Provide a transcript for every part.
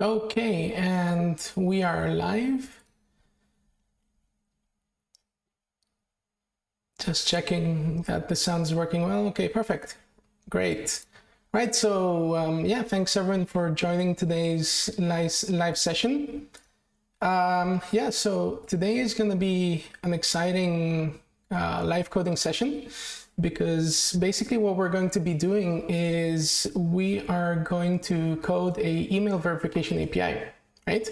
Okay, and we are live. Just checking that the sound's working well. Okay, perfect. Great. Right, so yeah, thanks everyone for joining today's live session. Yeah, so today is going to be an exciting live coding session, because basically what we're going to be doing is we are going to code a email verification API, right?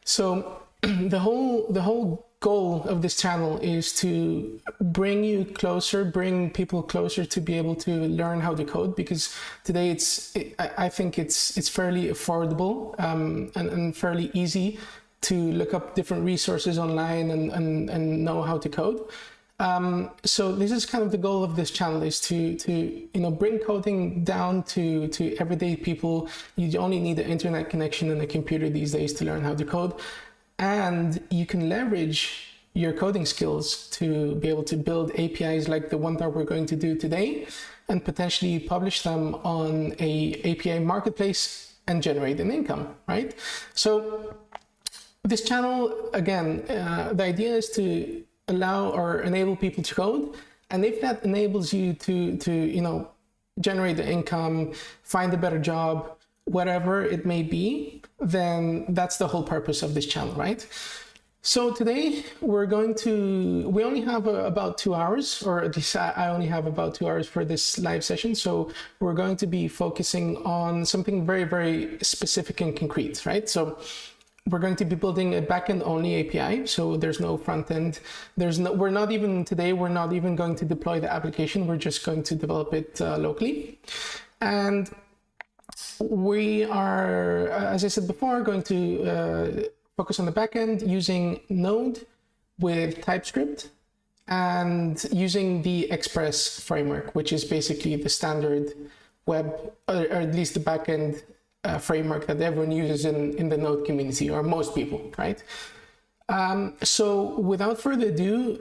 So the whole goal of this channel is to bring bring people closer to be able to learn how to code, because today I think it's fairly affordable and fairly easy to look up different resources online and know how to code. So this is kind of the goal of this channel, is to bring coding down to everyday people. You only need an internet connection and a computer these days to learn how to code, and you can leverage your coding skills to be able to build APIs like the one that we're going to do today, and potentially publish them on a API marketplace and generate an income, right? So this channel, again, the idea is to allow or enable people to code, and if that enables you to generate the income, find a better job, whatever it may be, then that's the whole purpose of this channel, right? So today we only have about 2 hours, or at least I only have about 2 hours for this live session. So we're going to be focusing on something very, very specific and concrete, right? So we're going to be building a backend only API, so there's no front end. We're not even going to deploy the application. We're just going to develop it locally. And we are, as I said before, going to focus on the backend using Node with Typescript and using the Express framework, which is basically the standard web, or at least the backend framework that everyone uses in the Node community, or most people, right? So without further ado,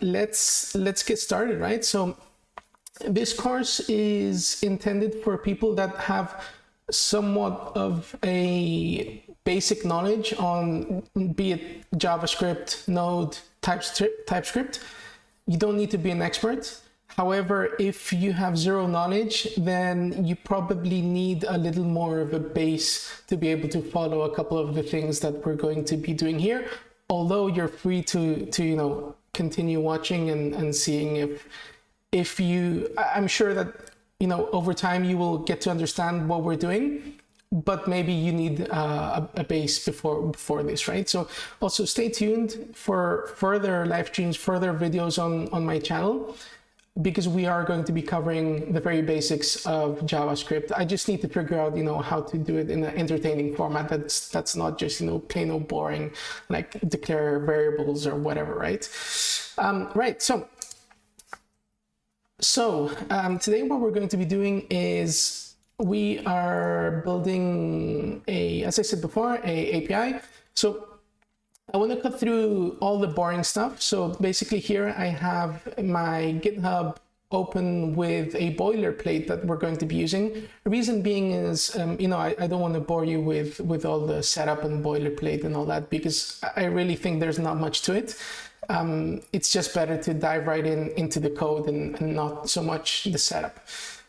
let's get started, right? So this course is intended for people that have somewhat of a basic knowledge on, be it JavaScript, Node, TypeScript. You don't need to be an expert. However, if you have zero knowledge, then you probably need a little more of a base to be able to follow a couple of the things that we're going to be doing here. Although you're free to continue watching and seeing if you, I'm sure that over time you will get to understand what we're doing, but maybe you need a base before this, right? So also stay tuned for further live streams, further videos on my channel, because we are going to be covering the very basics of JavaScript. I just need to figure out, how to do it in an entertaining format that's not just, plain old boring, like declare variables or whatever, right? Right, so today what we're going to be doing is we are building as I said before, a API. So I want to cut through all the boring stuff. So basically here I have my GitHub open with a boilerplate that we're going to be using. The reason being is, I don't want to bore you with all the setup and boilerplate and all that, because I really think there's not much to it. It's just better to dive right into the code and not so much the setup.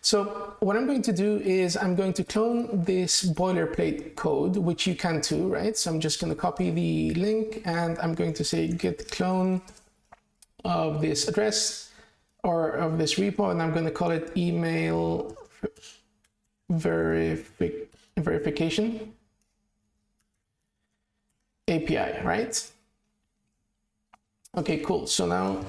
So what I'm going to do is I'm going to clone this boilerplate code, which you can too, right? So I'm just going to copy the link and I'm going to say git clone of this address or of this repo, and I'm going to call it email verification API, right? Okay, cool. So now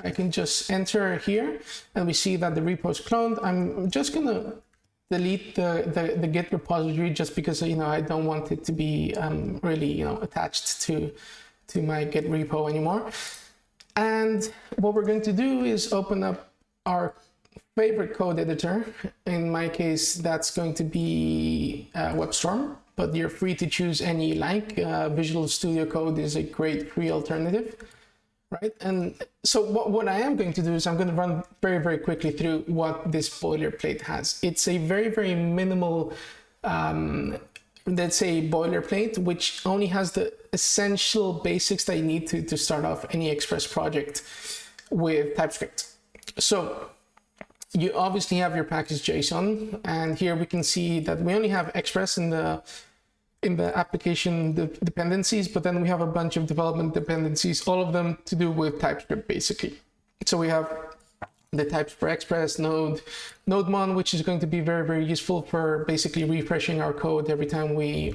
I can just enter here and we see that the repo is cloned. I'm just gonna delete the Git repository just because I don't want it to be really attached to my Git repo anymore. And what we're going to do is open up our favorite code editor. In my case, that's going to be WebStorm, but you're free to choose any you like. Visual Studio Code is a great free alternative. Right, and so what I am going to do is I'm going to run very, very quickly through what this boilerplate has. It's a very, very minimal let's say, boilerplate, which only has the essential basics that you need to start off any Express project with TypeScript. So you obviously have your package JSON, and here we can see that we only have Express in the application dependencies, but then we have a bunch of development dependencies, all of them to do with TypeScript basically. So we have the types for Express, nodemon, which is going to be very, very useful for basically refreshing our code every time we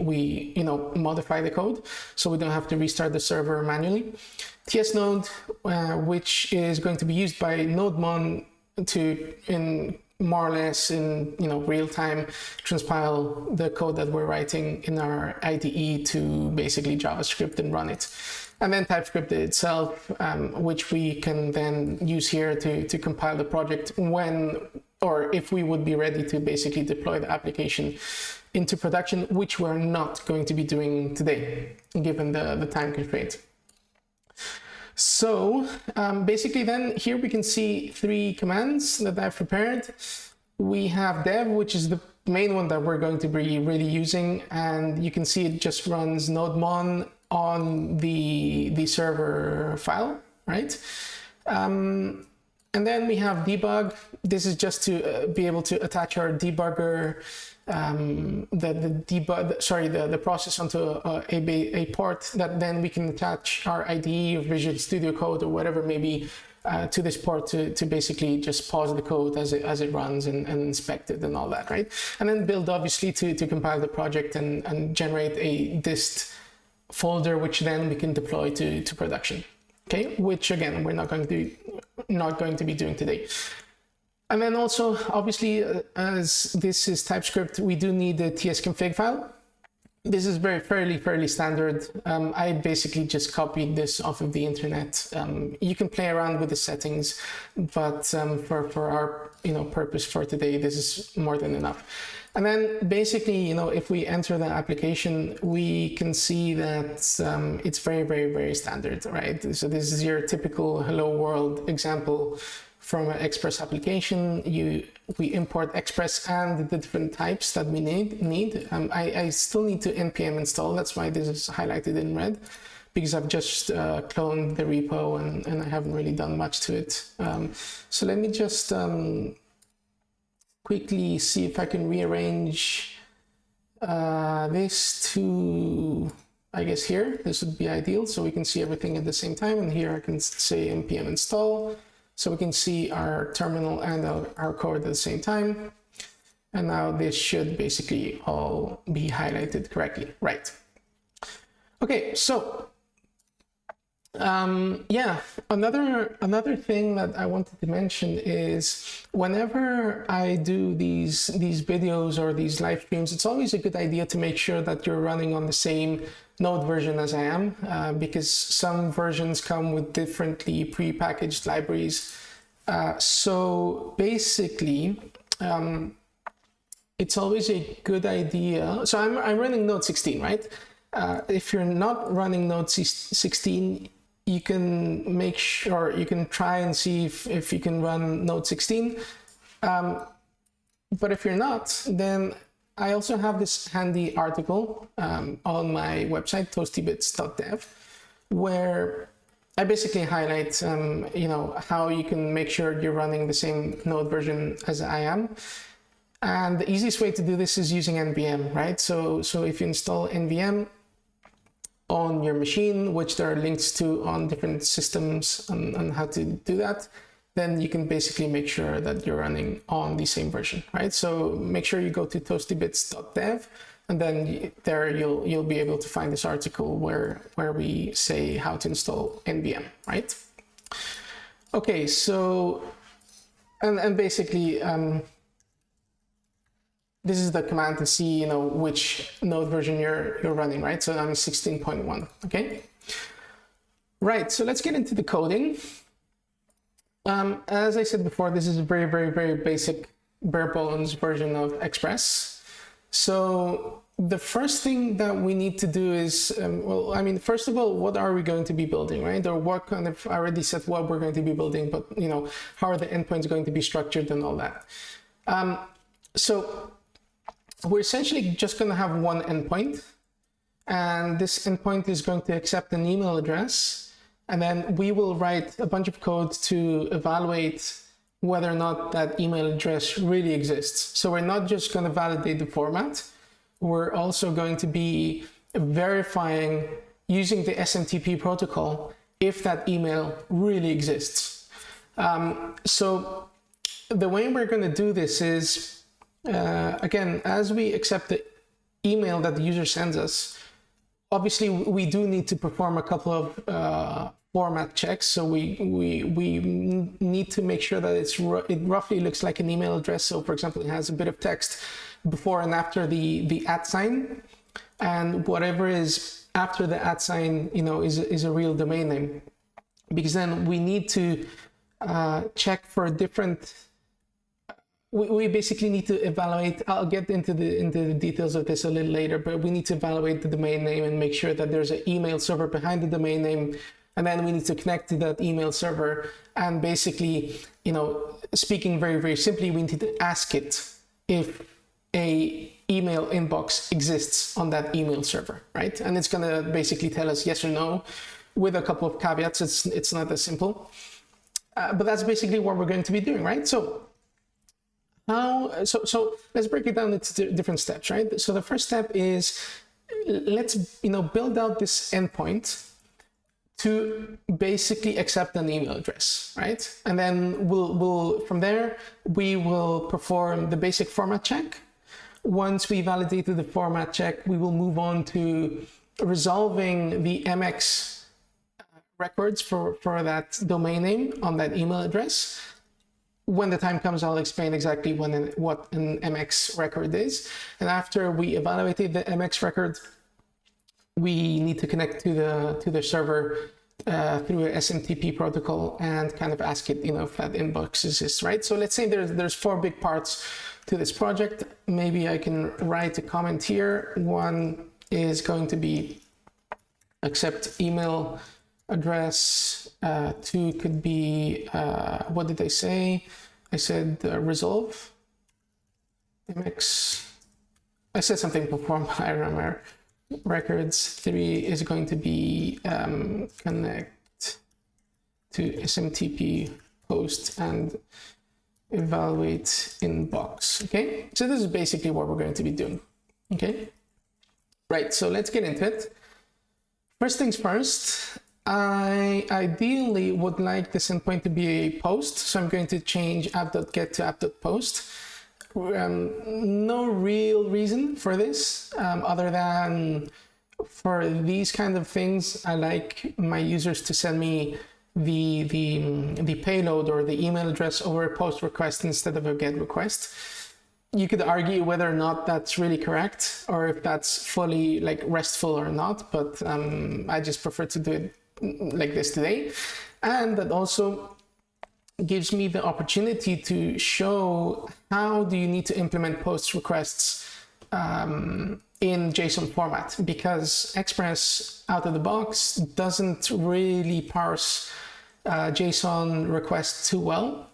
modify the code, so we don't have to restart the server manually. tsnode, which is going to be used by nodemon to, in more or less in real time, transpile the code that we're writing in our IDE to basically JavaScript and run it. And then TypeScript itself, which we can then use here to compile the project when, or if we would be ready to basically deploy the application into production, which we're not going to be doing today, given the time constraint. So basically then here we can see 3 commands that I've prepared. We have dev, which is the main one that we're going to be really using, and you can see it just runs nodemon on the server file, right? And then we have debug. This is just to be able to attach our debugger, the process onto a port that then we can attach our IDE or Visual Studio Code or whatever maybe to this port to basically just pause the code as it runs and inspect it and all that, right? And then build obviously to compile the project and generate a dist folder, which then we can deploy to production. Okay, which again we're not going to be doing today. And then also, obviously, as this is TypeScript, we do need the tsconfig file. This is fairly standard. I basically just copied this off of the internet. You can play around with the settings, but for our purpose for today, this is more than enough. And then basically, if we enter the application, we can see that it's very standard, right? So this is your typical hello world example from an Express application. We import Express and the different types that we need. I still need to npm install. That's why this is highlighted in red, because I've just cloned the repo and I haven't really done much to it. So let me just quickly see if I can rearrange this to, I guess here, this would be ideal. So we can see everything at the same time. And here I can say npm install. So we can see our terminal and our code at the same time. And now this should basically all be highlighted correctly, right? Okay, so yeah, another thing that I wanted to mention is whenever I do these videos or these live streams, it's always a good idea to make sure that you're running on the same Node version as I am, because some versions come with differently pre-packaged libraries. So basically, it's always a good idea. So I'm running Node 16, right? If you're not running Node 16, you can make sure, you can try and see if you can run Node 16. But if you're not, then I also have this handy article on my website, toastybits.dev, where I basically highlight, how you can make sure you're running the same Node version as I am. And the easiest way to do this is using NVM, right? So if you install NVM on your machine, which there are links to on different systems on how to do that, then you can basically make sure that you're running on the same version, right? So make sure you go to toastybits.dev, and then there you'll be able to find this article where we say how to install NVM, right? Okay, so and basically this is the command to see which Node version you're running, right? So I'm 16.1. Okay, right. So let's get into the coding. As I said before, this is a very basic bare bones version of Express. So the first thing that we need to do is, first of all, what are we going to be building, right? Or what kind of, I already said what we're going to be building, but how are the endpoints going to be structured and all that. So we're essentially just going to have one endpoint, and this endpoint is going to accept an email address, and then we will write a bunch of code to evaluate whether or not that email address really exists. So we're not just going to validate the format, we're also going to be verifying using the SMTP protocol if that email really exists. So the way we're going to do this is, again, as we accept the email that the user sends us, obviously we do need to perform a couple of format checks. So we need to make sure that it roughly looks like an email address. So for example, it has a bit of text before and after the @ sign, and whatever is after the @ sign, is a real domain name, because then we need to check for different. We basically need to evaluate. I'll get into the details of this a little later, but we need to evaluate the domain name and make sure that there's an email server behind the domain name, and then we need to connect to that email server. And basically, speaking very, very simply, we need to ask it if a email inbox exists on that email server, right? And it's gonna basically tell us yes or no, with a couple of caveats. It's not as simple, but that's basically what we're going to be doing, right? So let's break it down into different steps, right? So the first step is, let's build out this endpoint to basically accept an email address, right? And then we'll from there we will perform the basic format check. Once we validated the format check, we will move on to resolving the MX records for that domain name on that email address. When the time comes, I'll explain exactly what an MX record is. And after we evaluated the MX record, we need to connect to the server through a SMTP protocol and kind of ask it, if that inbox exists, right? So let's say there's 4 big parts to this project. Maybe I can write a comment here. One is going to be accept email address. 2 could be, what did I say? I said resolve MX. I said something before, I remember. Records. 3 is going to be connect to SMTP post and evaluate inbox. Okay, so this is basically what we're going to be doing. Okay, right, so let's get into it. First things first, I ideally would like this endpoint to be a post, so I'm going to change app.get to app.post. No real reason for this, other than for these kind of things, I like my users to send me the payload or the email address over a post request instead of a get request. You could argue whether or not that's really correct or if that's fully RESTful or not, but I just prefer to do it like this today. And that also gives me the opportunity to show how do you need to implement post requests in JSON format, because Express out of the box doesn't really parse JSON requests too well.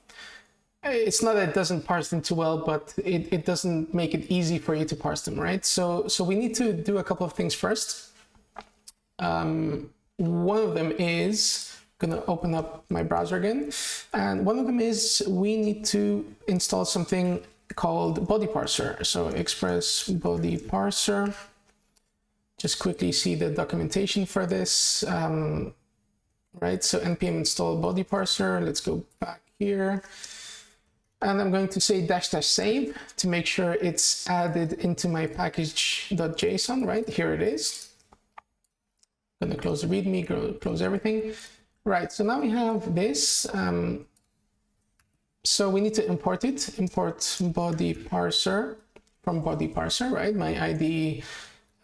It's not that it doesn't parse them too well, but it doesn't make it easy for you to parse them, right? So we need to do a couple of things first. One of them is, going to open up my browser again, and one of them is we need to install something called body parser. So Express body parser. Just quickly see the documentation for this. Right, so npm install body parser. Let's go back here. And I'm going to say --save to make sure it's added into my package.json, right? Here it is. I'm going to close the README, close everything. Right, so now we have this. So we need to import it. Import body parser from body parser, right? My IDE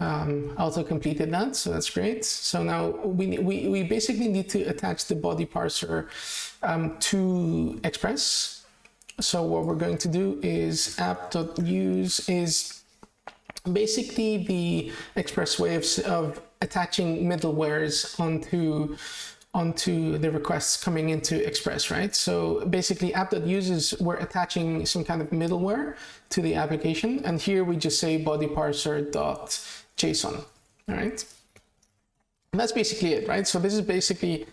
auto completed that, so that's great. So now we basically need to attach the body parser to Express. So what we're going to do is app.use is basically the Express way of attaching middlewares onto onto the requests coming into Express, right? So basically app.users, we're attaching some kind of middleware to the application. And here we just say body parser.json, all right? And that's basically it, right? So this is basically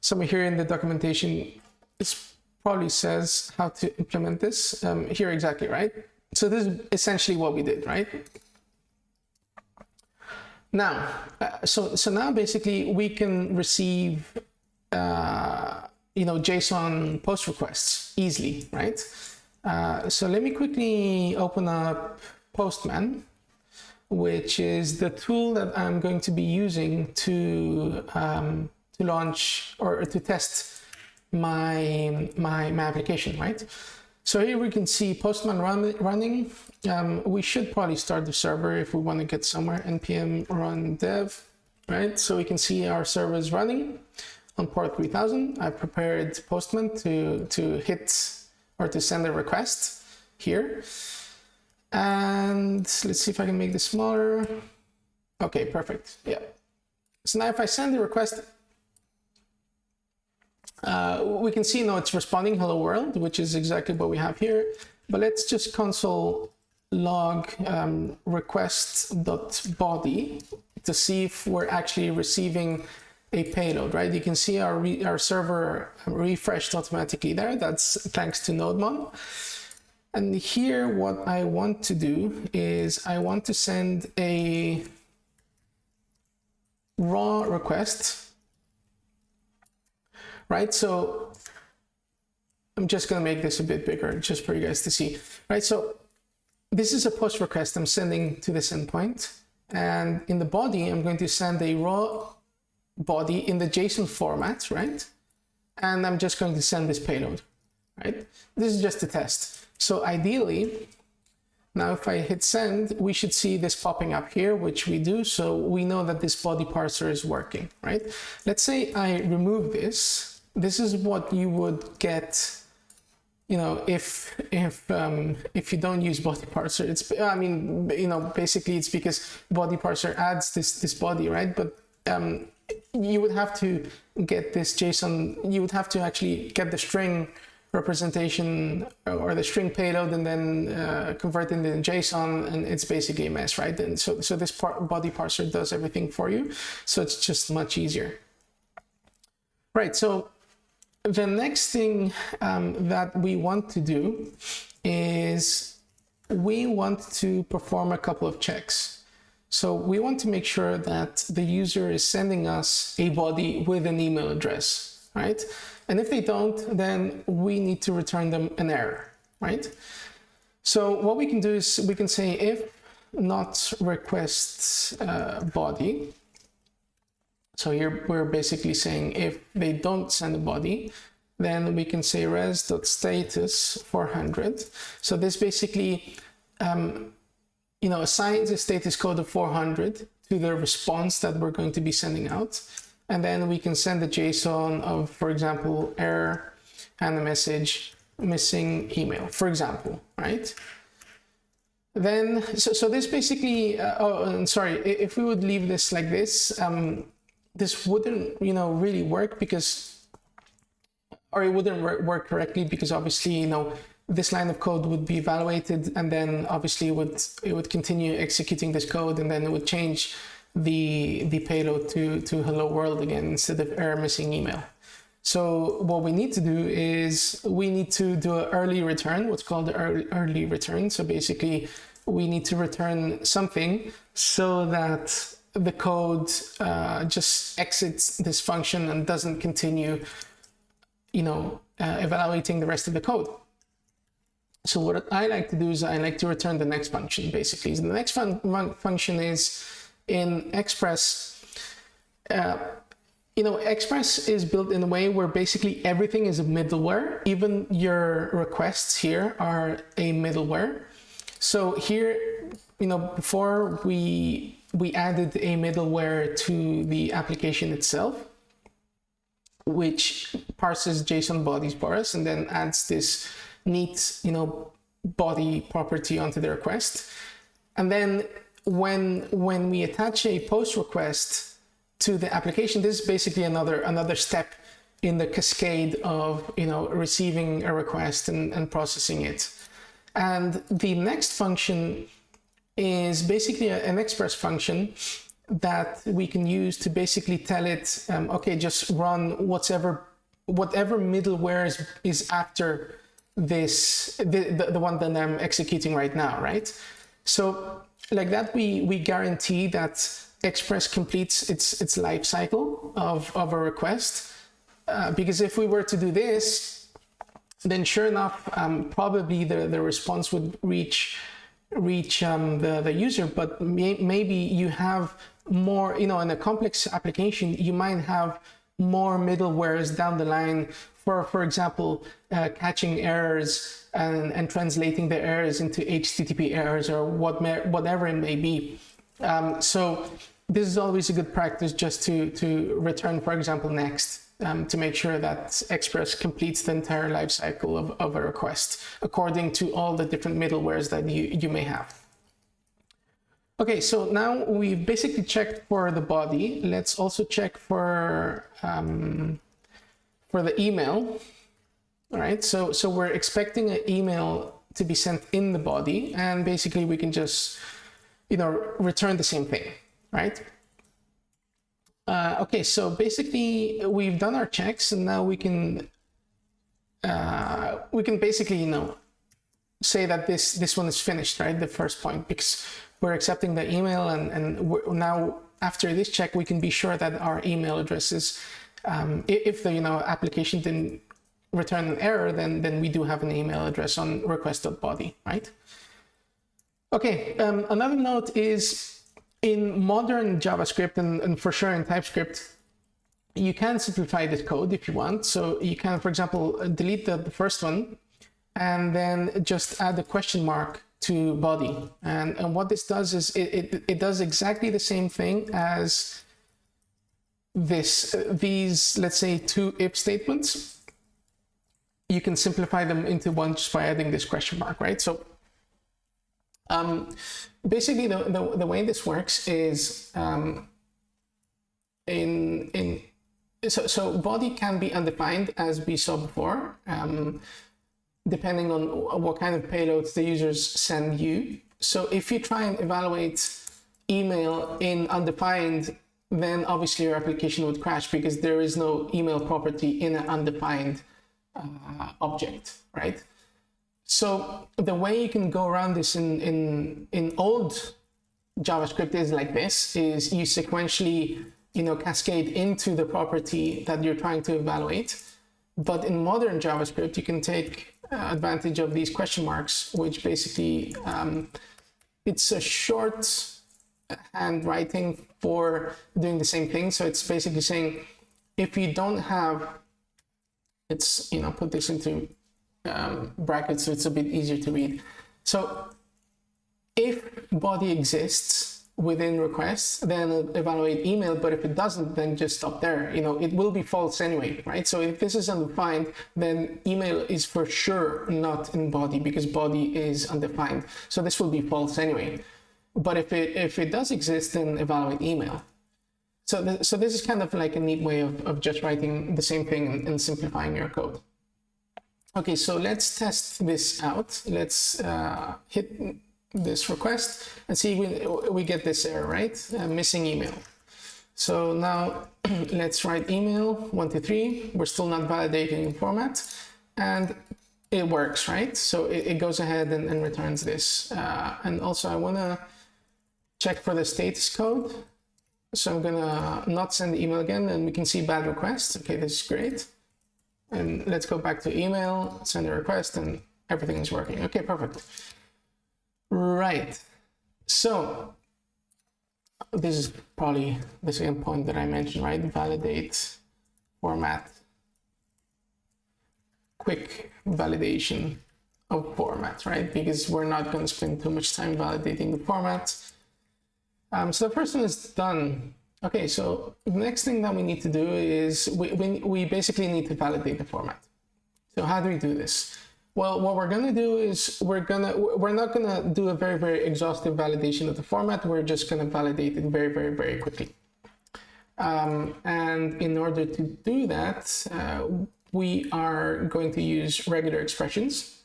somewhere here in the documentation. This probably says how to implement this here exactly, right? So this is essentially what we did, right? Now, so now basically we can receive, JSON post requests easily, right? So let me quickly open up Postman, which is the tool that I'm going to be using to launch or to test my application, right? So here we can see Postman running. We should probably start the server if we want to get somewhere. npm run dev, right? So we can see our server is running on port 3000. I prepared Postman to hit or to send a request here. And let's see if I can make this smaller. Okay, perfect. Yeah. So now if I send the request, we can see now it's responding hello world, which is exactly what we have here. But let's just console log request.body to see if we're actually receiving a payload, right? You can see our server refreshed automatically there. That's thanks to NodeMon. And here what I want to do is I want to send a raw request, right? So I'm just going to make this a bit bigger just for you guys to see, right? So this is a post request I'm sending to this endpoint. And in the body, I'm going to send a raw body in the JSON format, right? And I'm just going to send this payload, right? This is just a test. So ideally, now if I hit send, we should see this popping up here, which we do. So we know that this body parser is working, right? Let's say I remove this. This is what you would get, if you don't use body parser. It's, basically it's because body parser adds this body, right? But you would have to get this JSON. You would have to actually get the string representation or the string payload and then convert it into JSON, and it's basically a mess, right? And so this body parser does everything for you. So it's just much easier. Right, so the next thing that we want to do is we want to perform a couple of checks. So we want to make sure that the user is sending us a body with an email address, right? And if they don't, then we need to return them an error, right? So what we can do is we can say if not requests body. So here we're basically saying if they don't send a body, then we can say res.status 400. So this basically assigns a status code of 400 to the response that we're going to be sending out. And then we can send a JSON of, for example, error and a message missing email, for example, right? Then, so this basically, if we would leave this like this, this wouldn't, really work because, or it wouldn't work correctly because obviously, this line of code would be evaluated and then obviously it would continue executing this code and then it would change the payload to hello world again instead of error missing email. So what we need to do is we need to do an early return, what's called the early return. So basically we need to return something so that the code just exits this function and doesn't continue, evaluating the rest of the code. So what I like to do is I like to return the next function, basically. So the next function is in Express. Express is built in a way where basically everything is a middleware. Even your requests here are a middleware. So here, before we added a middleware to the application itself, which parses JSON bodies for us and then adds this neat, body property onto the request. And then when we attach a post request to the application. This is basically another step in the cascade of receiving a request and processing it. And the next function is basically an express function that we can use to basically tell it, okay, just run whatever middleware is after this, the one that I'm executing right now, right? So like that, we guarantee that Express completes its life cycle of a request. Because if we were to do this, then sure enough, probably the response would reach the user, but maybe you have more, in a complex application, you might have more middlewares down the line for example, catching errors and translating the errors into HTTP errors or whatever it may be. So this is always a good practice, just to return, for example, next, to make sure that Express completes the entire life cycle of a request according to all the different middlewares that you may have. Okay, so now we've basically checked for the body. Let's also check for the email. All right, so we're expecting an email to be sent in the body, and basically we can just return the same thing, right? Okay, so basically we've done our checks, and now we can basically say that this one is finished, right? The first point, because we're accepting the email, and now after this check we can be sure that our email addresses, if the application didn't return an error, then we do have an email address on request.body, right? Okay, another note is, in modern JavaScript and for sure in TypeScript, you can simplify this code if you want. So you can, for example, delete the first one and then just add a question mark to body. And what this does is it does exactly the same thing as these, let's say, two if statements. You can simplify them into one just by adding this question mark, right? So basically, the way this works is so body can be undefined, as we saw before, depending on what kind of payloads the users send you. So if you try and evaluate email in undefined, then obviously your application would crash because there is no email property in an undefined object, right? So the way you can go around this in old JavaScript is like this: is you sequentially cascade into the property that you're trying to evaluate. But in modern JavaScript, you can take advantage of these question marks, which basically it's a short handwriting for doing the same thing. So it's basically saying, if you don't have, it's put this into brackets so it's a bit easier to read. So if body exists within requests, then evaluate email, but if it doesn't, then just stop there. It will be false anyway, right? So if this is undefined, then email is for sure not in body because body is undefined. So this will be false anyway. But if it does exist, then evaluate email. So this is kind of like a neat way of just writing the same thing and simplifying your code. Okay, so let's test this out. Let's hit this request and see we get this error, right? Missing email. So now let's write email 123. We're still not validating the format, and it works, right? So it goes ahead and returns this. And also I want to check for the status code. So I'm gonna not send the email again, and we can see bad request. Okay, this is great. And let's go back to email, send a request, and everything is working. Okay, perfect. Right. So this is probably the same point that I mentioned, right? Validate format. Quick validation of format, right? Because we're not going to spend too much time validating the format. So the first one is done. Okay, so the next thing that we need to do is we basically need to validate the format. So how do we do this? Well, what we're going to do is we're not going to do a very, very exhaustive validation of the format. We're just going to validate it very, very, very quickly. And in order to do that, we are going to use regular expressions.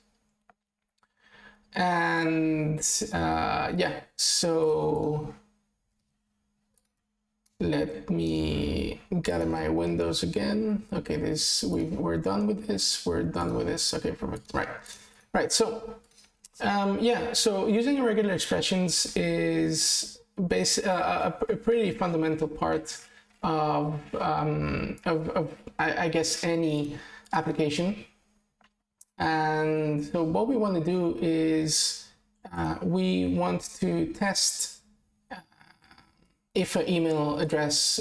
And yeah, so let me gather my windows again. Okay, we're done with this. We're done with this. Okay, perfect. Right. So yeah, so using regular expressions is a pretty fundamental part of I guess any application. And so what we want to do is we want to test if an email address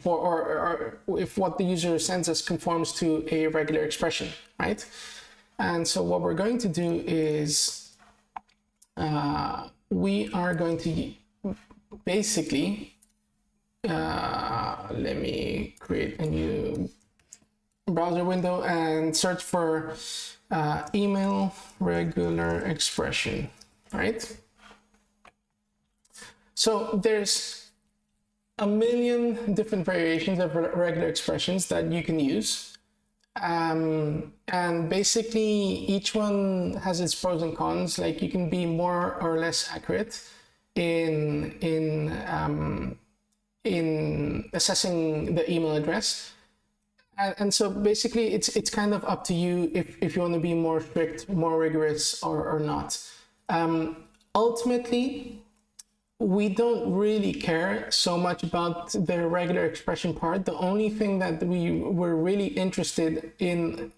or if what the user sends us conforms to a regular expression, right? And so what we're going to do is we are going to basically, let me create a new browser window and search for email regular expression, right? So there's a million different variations of regular expressions that you can use. And basically each one has its pros and cons. Like you can be more or less accurate in assessing the email address. And so basically it's kind of up to you if you want to be more strict, more rigorous or not. Ultimately, we don't really care so much about the regular expression part. The only thing that we were really interested in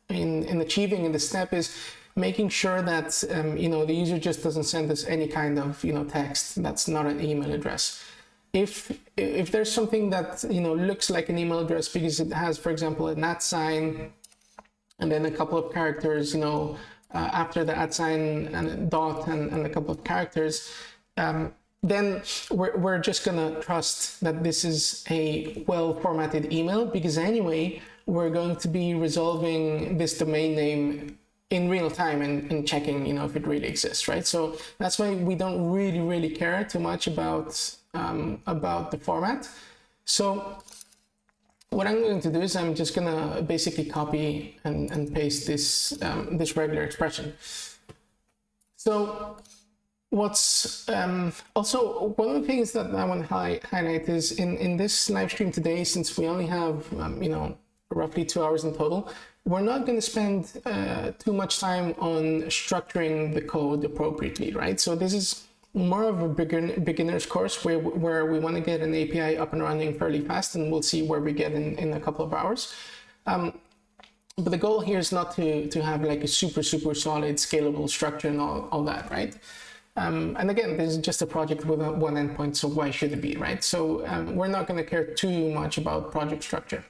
achieving in the step is making sure that the user just doesn't send us any kind of text that's not an email address. If there's something that looks like an email address because it has, for example, an @ and then a couple of characters after the @ and a dot and a couple of characters, then we're just gonna trust that this is a well-formatted email, because anyway we're going to be resolving this domain name in real time and checking if it really exists, right? So that's why we don't really care too much about the format. So what I'm going to do is I'm just gonna basically copy and paste this regular expression. So what's also one of the things that I want to highlight is in this live stream today, since we only have roughly 2 hours in total, we're not going to spend too much time on structuring the code appropriately, right? So this is more of a beginner's course where we want to get an API up and running fairly fast, and we'll see where we get in a couple of hours. But the goal here is not to have like a super solid scalable structure and all that, right? And again, this is just a project with one endpoint, so why should it be, right? So we're not going to care too much about project structure.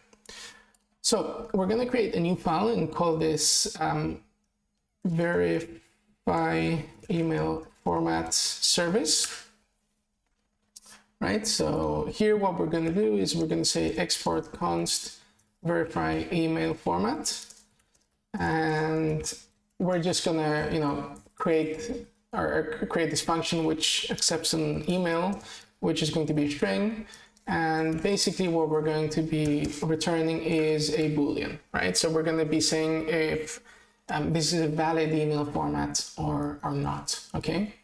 So we're going to create a new file and call this verify email format service, right? So here what we're going to do is we're going to say export const verify email format, and we're just going to create this function which accepts an email, which is going to be a string. And basically what we're going to be returning is a Boolean, right? So we're going to be saying if this is a valid email format or not, okay?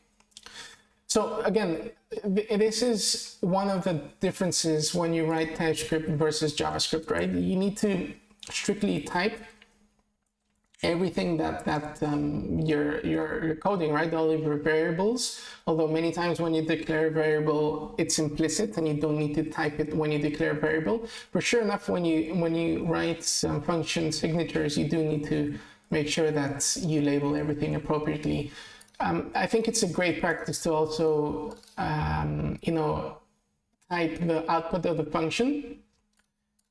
So again, this is one of the differences when you write TypeScript versus JavaScript, right? You need to strictly type everything that you're coding, right? All of your variables. Although many times when you declare a variable, it's implicit and you don't need to type it when you declare a variable. For sure enough, when you write some function signatures, you do need to make sure that you label everything appropriately. I think it's a great practice to also type the output of the function.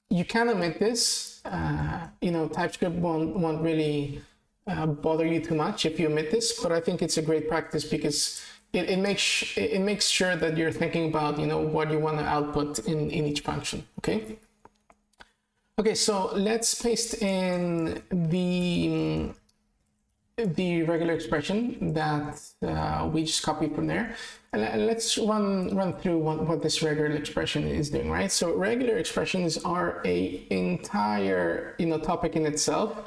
You can omit this. TypeScript won't really bother you too much if you omit this, but I think it's a great practice because it makes sure that you're thinking about what you want to output in each function. Okay, so let's paste in the the regular expression that we just copied from there. And let's run through what this regular expression is doing, right? So regular expressions are a entire topic in itself.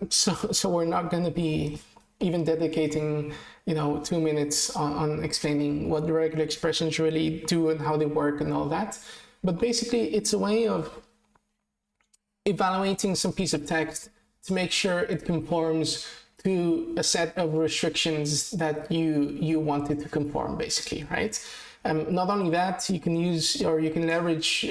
So we're not going to be even dedicating 2 minutes on explaining what the regular expressions really do and how they work and all that. But basically, it's a way of evaluating some piece of text to make sure it conforms to a set of restrictions that you wanted to conform, basically, right? Not only that, you can use or you can leverage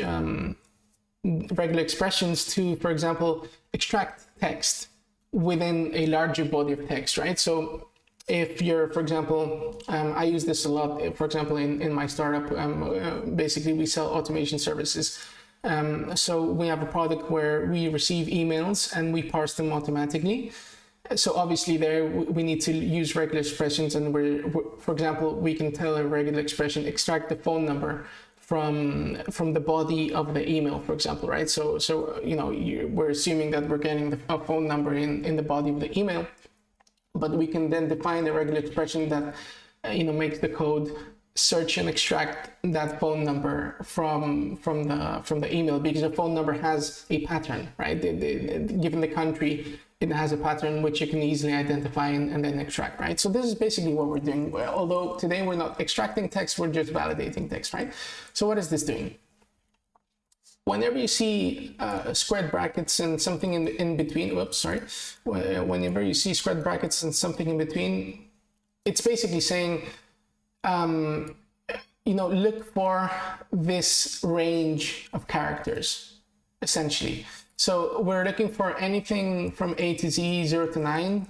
regular expressions to, for example, extract text within a larger body of text, right? So if you're, for example, I use this a lot, for example, in my startup, basically we sell automation services. So we have a product where we receive emails and we parse them automatically. So obviously there we need to use regular expressions, and for example, we can tell a regular expression, extract the phone number from the body of the email, for example, right? So we're assuming that we're getting a phone number in the body of the email, but we can then define a regular expression that makes the code search and extract that phone number from the email, because the phone number has a pattern, right? Given the country, it has a pattern which you can easily identify and then extract, right? So this is basically what we're doing. Although today we're not extracting text, we're just validating text, right? So what is this doing? Whenever you see squared brackets and something in between, whenever you see squared brackets and something in between, it's basically saying, look for this range of characters, essentially. So we're looking for anything from A to Z, 0 to 9.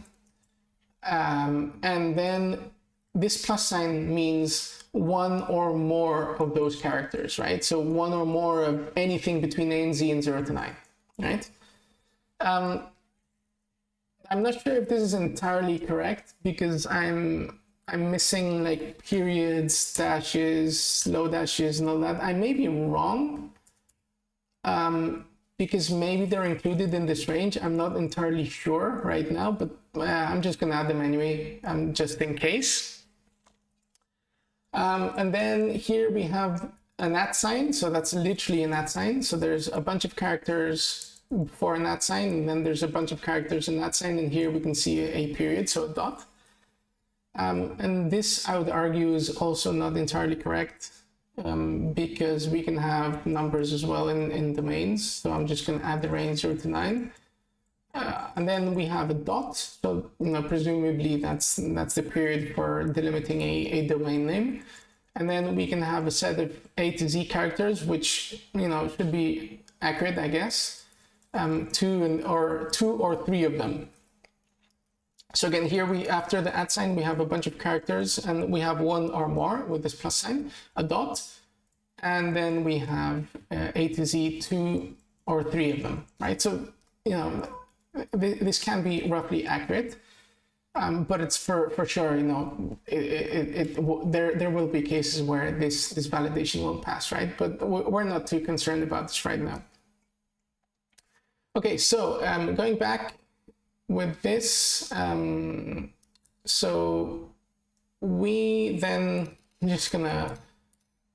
And then this plus sign means one or more of those characters, right? So one or more of anything between A and Z and 0 to 9, right? I'm not sure if this is entirely correct, because I'm missing like periods, dashes, slow dashes, and all that. I may be wrong, because maybe they're included in this range. I'm not entirely sure right now, but I'm just gonna add them anyway, just in case. And then here we have an @ sign. So that's literally an @ sign. So there's a bunch of characters for an @ sign, and then there's a bunch of characters in @ sign, and here we can see a period, so a dot. And this, I would argue, is also not entirely correct, because we can have numbers as well in domains. So I'm just going to add the range 0 to 9. And then we have a dot. So presumably that's the period for delimiting a domain name. And then we can have a set of A to Z characters, which should be accurate, I guess. 2 or 3 of them. So again, here after the @ sign, we have a bunch of characters, and we have one or more with this plus sign, a dot, and then we have A to Z, 2 or 3 of them, right? So, this can be roughly accurate, but it's for sure, there will be cases where this validation won't pass, right? But we're not too concerned about this right now. Okay, so going back with this, so we then just gonna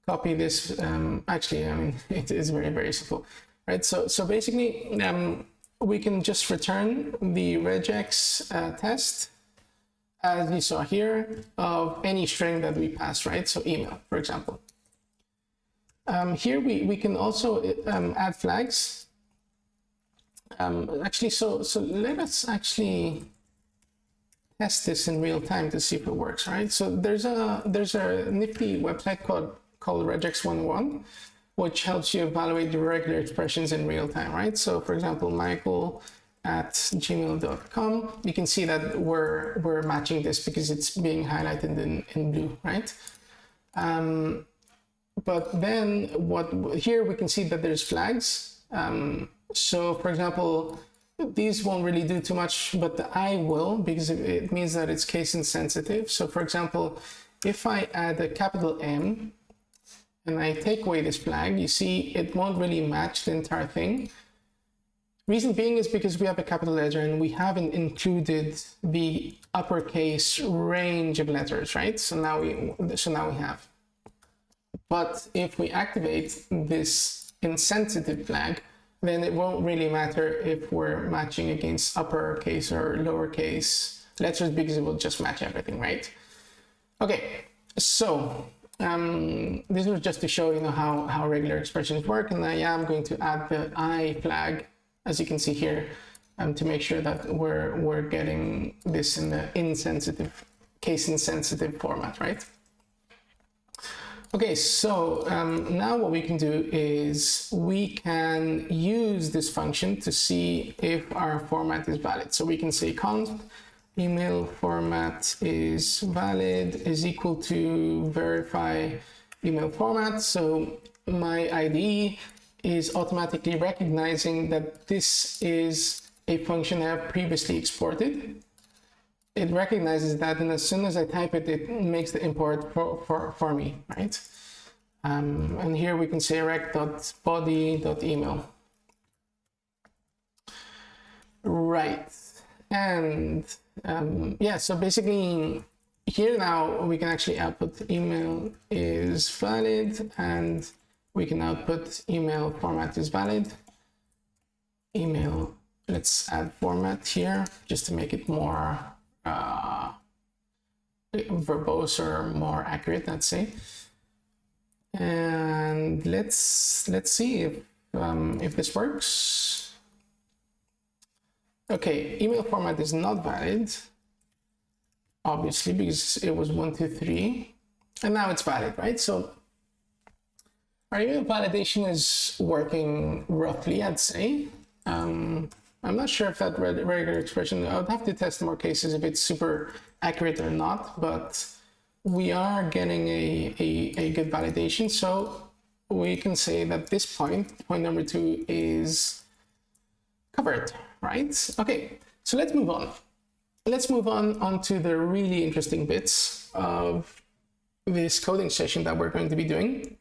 copy this. Actually, it is very, very simple, right? So basically, we can just return the regex test, as you saw here, of any string that we pass, right? So email, for example. Here we can also add flags. Actually, so let us actually test this in real time to see if it works, right? So there's a nifty website called regex 101, which helps you evaluate the regular expressions in real time, right? So for example, michael@gmail.com, you can see that we're matching this because it's being highlighted in blue, right? But then here we can see that there's flags. So for example, these won't really do too much, but the I will, because it means that it's case insensitive. So for example, if I add a capital M and I take away this flag, you see it won't really match the entire thing. Reason being is because we have a capital letter and we haven't included the uppercase range of letters, right? So now we have. But if we activate this insensitive flag, then it won't really matter if we're matching against uppercase or lowercase letters, because it will just match everything, right? Okay, so this was just to show how regular expressions work, and I am going to add the I flag, as you can see here, to make sure that we're getting this in the case insensitive format, right? Okay, so now what we can do is we can use this function to see if our format is valid. So we can say const email format is valid is equal to verify email format. So my IDE is automatically recognizing that this is a function I have previously exported. It recognizes that, and as soon as I type it, it makes the import for me, right? And here we can say rec.body.email. Right, and yeah, so basically here now we can actually output email is valid, and we can output email format is valid. Email, let's add format here just to make it more verbose or more accurate, let's say. And let's see if this works. Okay, email format is not valid, obviously, because it was 1, 2, 3, and now it's valid, right? So our email validation is working roughly, I'd say. I'm not sure if that regular expression, I would have to test more cases if it's super accurate or not, but we are getting a good validation. So we can say that this point number 2 is covered, right? Okay, so let's move on. Let's move on to the really interesting bits of this coding session that we're going to be doing.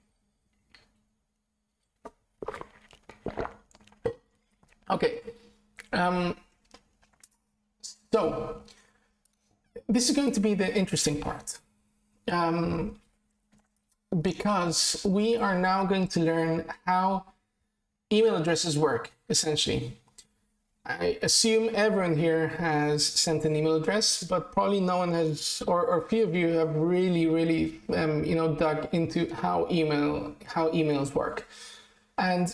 Okay. So this is going to be the interesting part, because we are now going to learn how email addresses work, essentially. I assume everyone here has sent an email address, but probably no one has, or a few of you have really dug into how emails work. And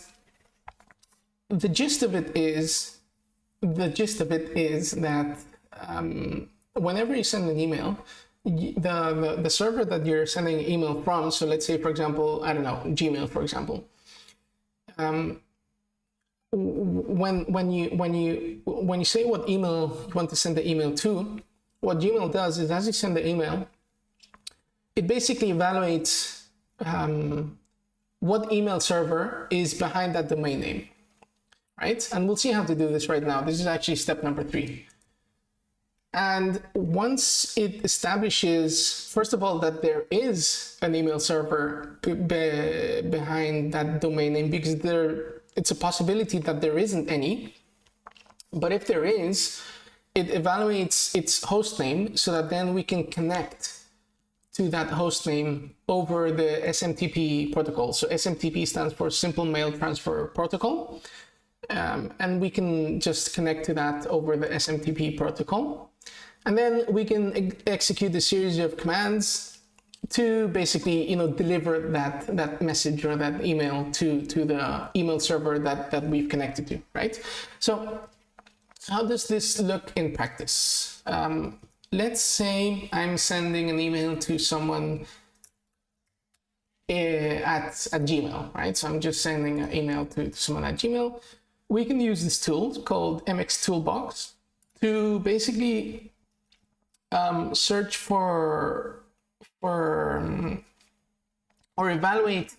the gist of it is that whenever you send an email, the server that you're sending an email from, so let's say, for example, I don't know, Gmail, for example, when you say what email you want to send the email to, what Gmail does is, as you send the email, it basically evaluates what email server is behind that domain name, right? And we'll see how to do this right now. This is actually step number 3. And once it establishes, first of all, that there is an email server behind that domain name, because it's a possibility that there isn't any. But if there is, it evaluates its host name so that then we can connect to that host name over the SMTP protocol. So SMTP stands for Simple Mail Transfer Protocol. And we can just connect to that over the SMTP protocol. And then we can execute a series of commands to basically, deliver that message or that email to the email server that we've connected to, right? So how does this look in practice? Let's say I'm sending an email to someone at Gmail, right? So I'm just sending an email to someone at Gmail. We can use this tool called MX Toolbox to basically search for or evaluate,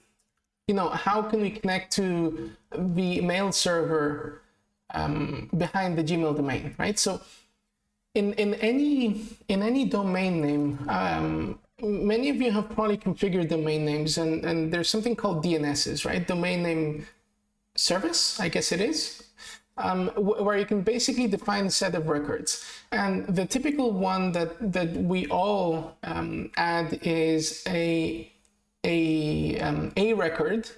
how can we connect to the mail server behind the Gmail domain, right? So in any domain name, many of you have probably configured domain names, and there's something called DNSs, right? Domain name service, I guess it is. where you can basically define a set of records. And the typical one that we all add is a record,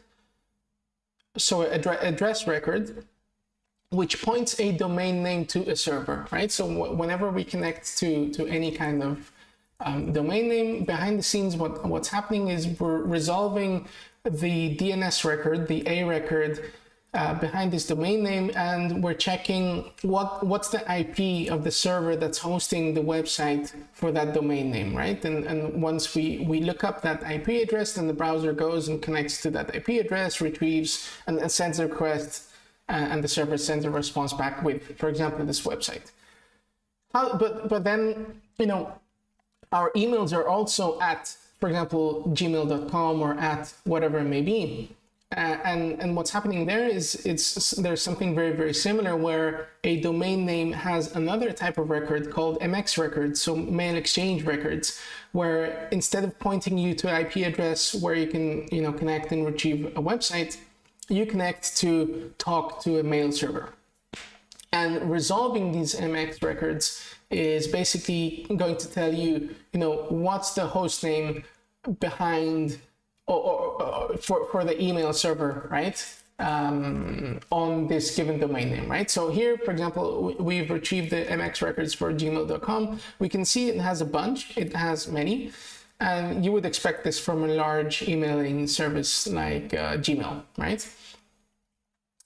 so address record, which points a domain name to a server, right? So whenever we connect to any kind of domain name, behind the scenes, what's happening is we're resolving the DNS record, the A record, behind this domain name, and we're checking what's the IP of the server that's hosting the website for that domain name, right? And once we look up that IP address, then the browser goes and connects to that IP address, retrieves and sends a request, and the server sends a response back with, for example, this website. But then, you know, our emails are also at, for example, gmail.com or at whatever it may be. And what's happening there is there's something very, very similar where a domain name has another type of record called MX records, so mail exchange records, where instead of pointing you to an IP address where you can, you know, connect and retrieve a website, you connect to talk to a mail server. And resolving these MX records is basically going to tell you, you know, what's the host name behind or for the email server, right? On this given domain name, right? So here, for example, we've retrieved the MX records for gmail.com. We can see it has a bunch, it has many, and you would expect this from a large emailing service like Gmail, right?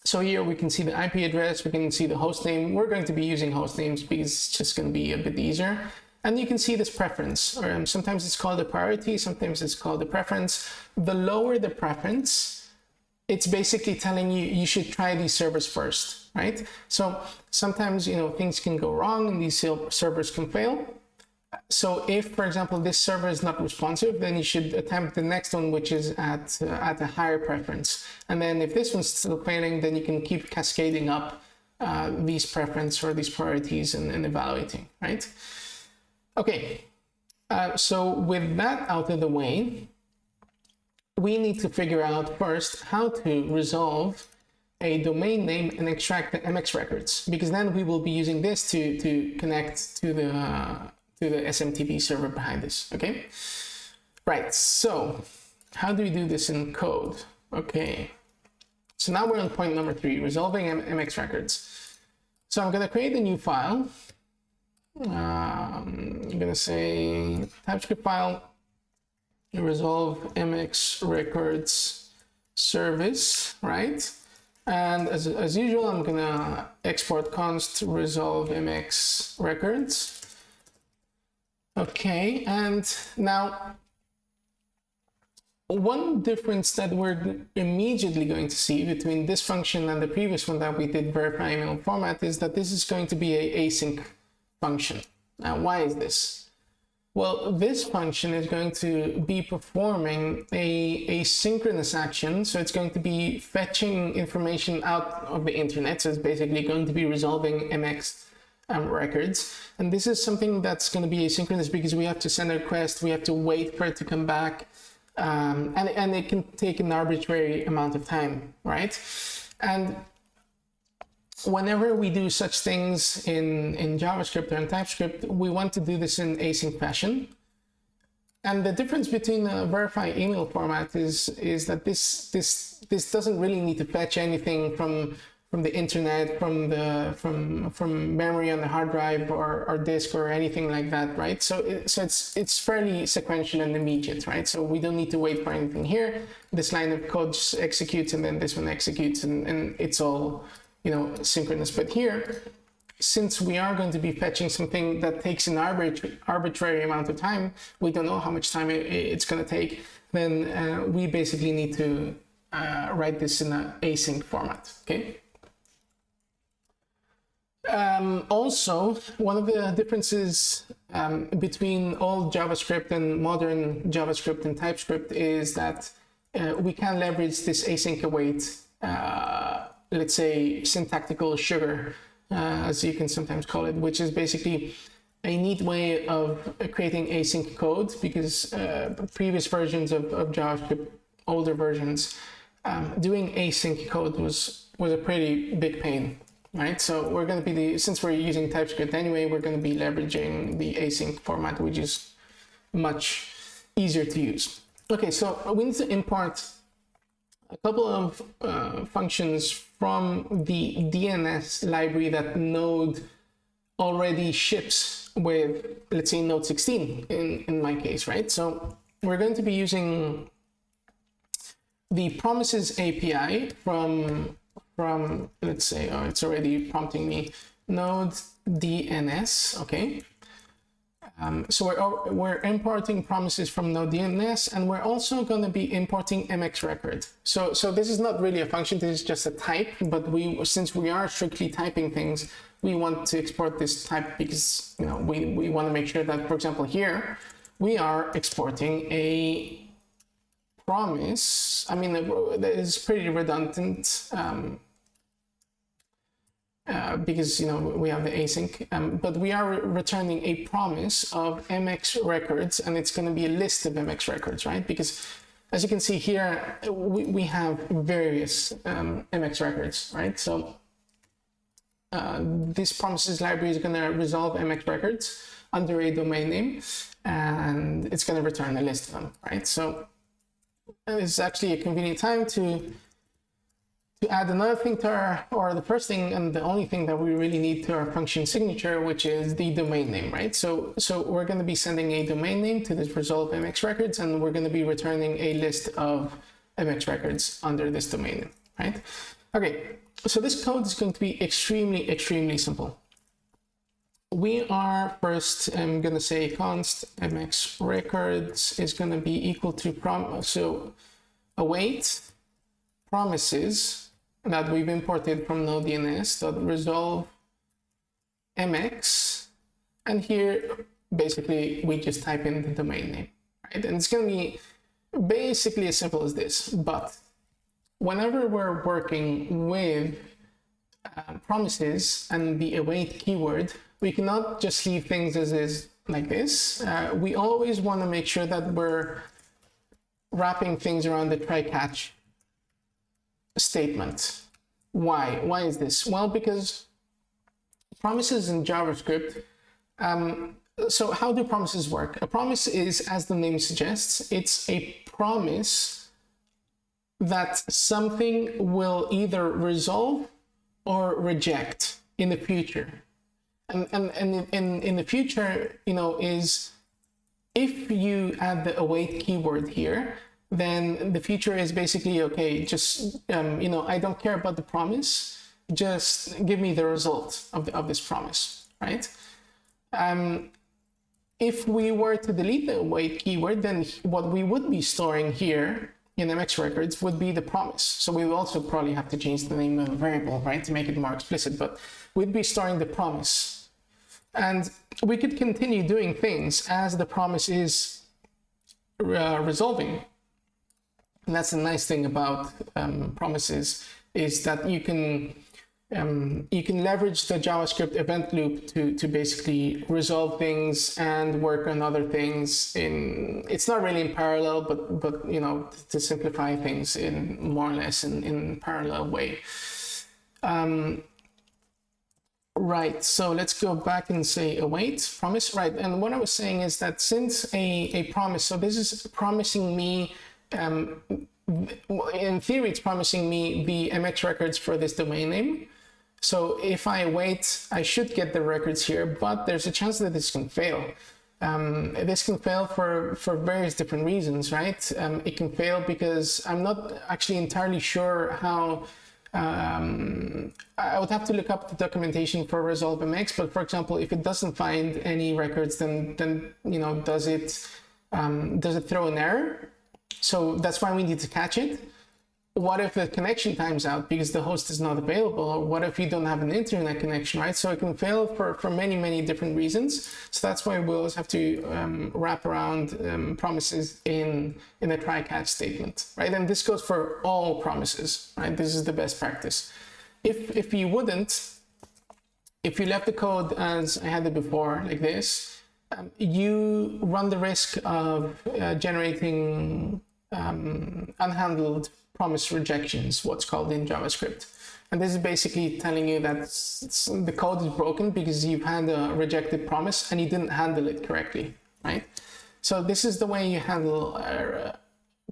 So here we can see the IP address, we can see the host name. We're going to be using host names because it's just going to be a bit easier. And you can see this preference, or sometimes it's called a priority, sometimes it's called a preference. The lower the preference, it's basically telling you you should try these servers first, right? So sometimes, you know, things can go wrong and these servers can fail. So if, for example, this server is not responsive, then you should attempt the next one, which is at a higher preference. And then if this one's still failing, then you can keep cascading up these preference or these priorities and evaluating, right? Okay, so with that out of the way, we need to figure out first how to resolve a domain name and extract the MX records, because then we will be using this to connect to the SMTP server behind this, okay? Right, so how do we do this in code? Okay, so now we're on point number 3, resolving MX records. So I'm gonna create a new file. I'm gonna say Typescript file, resolve MX records service, right? And as usual, I'm gonna export const resolve MX records. Okay, and now one difference that we're immediately going to see between this function and the previous one that we did, verify email format, is that this is going to be an async function. Now, why is this? Well, this function is going to be performing a synchronous action. So it's going to be fetching information out of the internet. So it's basically going to be resolving MX records. And this is something that's going to be asynchronous because we have to send a request, we have to wait for it to come back, and it can take an arbitrary amount of time, right? And whenever we do such things in JavaScript or in TypeScript, we want to do this in async fashion. And the difference between a verify email format is that this doesn't really need to fetch anything from the internet, from memory on the hard drive or disk or anything like that, right? So it's fairly sequential and immediate, right? So we don't need to wait for anything here. This line of code just executes, and then this one executes, and it's all, you know, synchronous. But here, since we are going to be fetching something that takes an arbitrary amount of time, we don't know how much time it's going to take, then we basically need to write this in an async format, okay? Also, one of the differences between old JavaScript and modern JavaScript and TypeScript is that we can leverage this async await, let's say syntactical sugar, as you can sometimes call it, which is basically a neat way of creating async code, because previous versions of JavaScript, older versions, doing async code was a pretty big pain. right? So we're going to be since we're using TypeScript anyway, we're going to be leveraging the async format, which is much easier to use. Okay, so we need to import a couple of functions from the DNS library that Node already ships with, let's say, Node 16 in my case, right? So we're going to be using the promises API from let's say, oh, it's already prompting me, Node DNS, okay. So we're importing promises from Node DNS, and we're also going to be importing MX record. So this is not really a function, this is just a type, but since we are strictly typing things, we want to export this type because, you know, we want to make sure that, for example, here we are exporting a promise. I mean, that is pretty redundant because, you know, we have the async, but we are returning a promise of MX records, and it's going to be a list of MX records, right? Because as you can see here, we have various MX records, right? So this promises library is going to resolve MX records under a domain name, and it's going to return a list of them, right? So it's actually a convenient time to add another thing to our, or the first thing and the only thing that we really need to our function signature, which is the domain name, right? So we're going to be sending a domain name to this resolve MX records, and we're going to be returning a list of MX records under this domain name, right? Okay, so this code is going to be extremely simple. We are first, I'm going to say const MX records is going to be equal to so await promises that we've imported from Node DNS dot resolve MX, and here basically we just type in the domain name, right? And it's going to be basically as simple as this. But whenever we're working with promises and the await keyword, we cannot just leave things as is like this. We always want to make sure that we're wrapping things around the try catch statement. Why is this? Well, because promises in JavaScript, so how do promises work? A promise is, as the name suggests, it's a promise that something will either resolve or reject in the future. And in the future, you know, is if you add the await keyword here, then the future is basically, okay, just, you know, I don't care about the promise, just give me the result of this promise, right? If we were to delete the await keyword, then what we would be storing here in MX records would be the promise. So we will also probably have to change the name of the variable, right, to make it more explicit, but we'd be storing the promise. And we could continue doing things as the promise is resolving. And that's the nice thing about promises, is that you can leverage the JavaScript event loop to basically resolve things and work on other things it's not really in parallel, but you know, to simplify things in more or less in parallel way. Right, so let's go back and say await promise, right? And what I was saying is that since a promise, so this is promising me, in theory, it's promising me the MX records for this domain name. So if I wait, I should get the records here, but there's a chance that this can fail. This can fail for various different reasons, right? It can fail because I'm not actually entirely sure how. I would have to look up the documentation for resolve MX, but for example, if it doesn't find any records, then you know, does it throw an error? So that's why we need to catch it. What if the connection times out because the host is not available? Or what if you don't have an internet connection, right? So it can fail for many different reasons. So that's why we always have to wrap around promises in a try catch statement, right? And this goes for all promises, right? This is the best practice. If you wouldn't, if you left the code as I had it before, like this, you run the risk of generating unhandled promise rejections, what's called in JavaScript. And this is basically telling you that the code is broken because you've had a rejected promise and you didn't handle it correctly, right? So this is the way you handle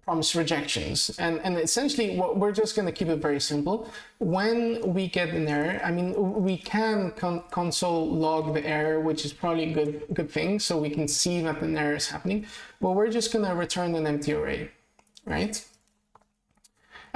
promise rejections. And essentially, we're just going to keep it very simple. When we get an error, I mean, we can console log the error, which is probably a good thing, so we can see that an error is happening. But we're just going to return an empty array, right?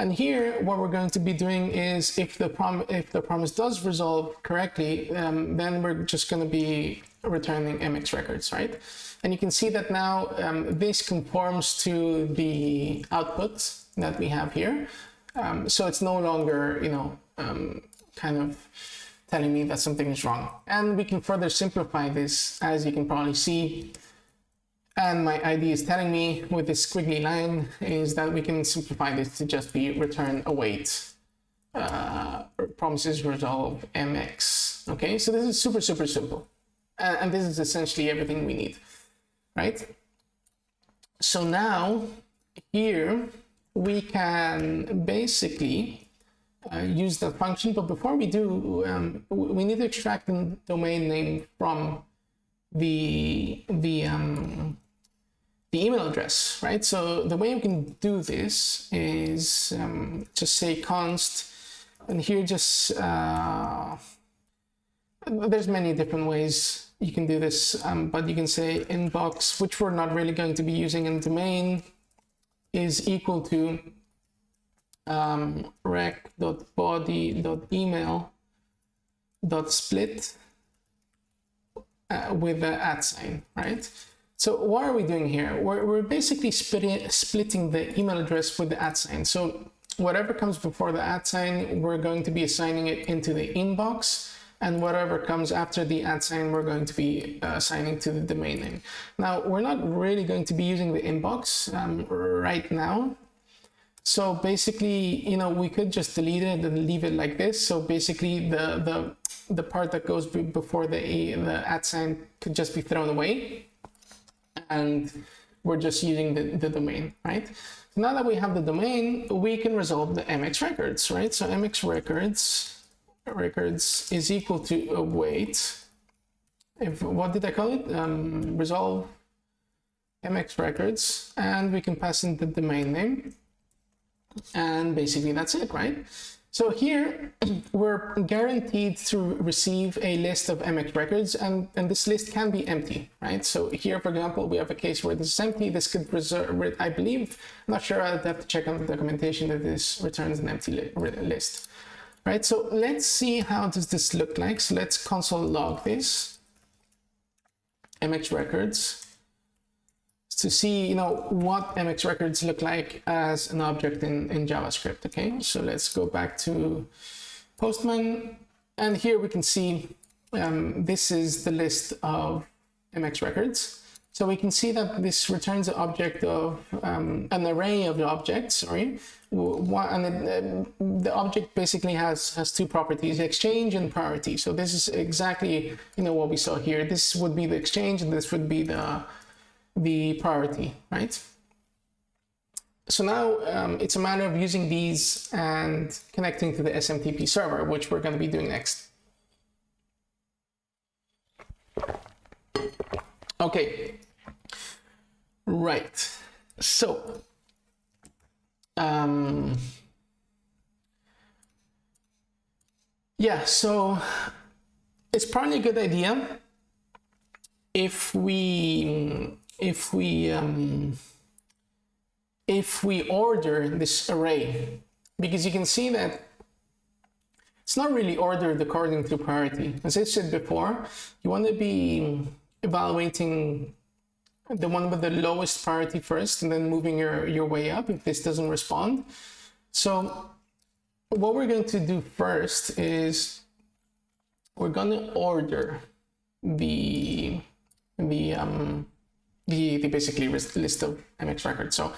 And here, what we're going to be doing is, if the promise does resolve correctly, then we're just going to be returning MX records, right? And you can see that now this conforms to the output that we have here. So it's no longer, you know, kind of telling me that something is wrong. And we can further simplify this, as you can probably see. And my ID is telling me with this squiggly line is that we can simplify this to just be return await promises resolve MX. Okay, so this is super simple. And this is essentially everything we need, right? So now here we can basically use that function, but before we do, we need to extract the domain name from the email address, right? So the way we can do this is just say const, and here just there's many different ways you can do this, but you can say inbox, which we're not really going to be using in domain, is equal to rec.body.email.split with the @ sign, right? So what are we doing here? We're basically splitting the email address with the @ sign. So whatever comes before the @ sign, we're going to be assigning it into the inbox, and whatever comes after the @ sign, we're going to be assigning to the domain name. Now, we're not really going to be using the inbox right now. So basically, you know, we could just delete it and leave it like this. So basically, the part that goes before the @ sign could just be thrown away, and we're just using the domain, right? So now that we have the domain, we can resolve the MX records, right? So MX records is equal to await. What did I call it? Resolve MX records, and we can pass in the domain name, and basically that's it, right? So here we're guaranteed to receive a list of MX records, and this list can be empty, right? So here, for example, we have a case where this is empty. This could reserve, I believe, I'm not sure, I'd have to check on the documentation that this returns an empty list, right? So let's see how does this look like. So let's console log this, MX records, to see, you know, what MX records look like as an object in JavaScript. Okay, so let's go back to Postman, and here we can see this is the list of MX records. So we can see that this returns an object of an array of objects. Sorry, the object basically has two properties: exchange and priority. So this is exactly, you know, what we saw here. This would be the exchange, and this would be the priority, right? So now it's a matter of using these and connecting to the SMTP server, which we're going to be doing next. Okay, right. So yeah, so it's probably a good idea if we order this array, because you can see that it's not really ordered according to priority. As I said before, you want to be evaluating the one with the lowest priority first, and then moving your way up if this doesn't respond. So what we're going to do first is we're going to order the basically list of MX records. So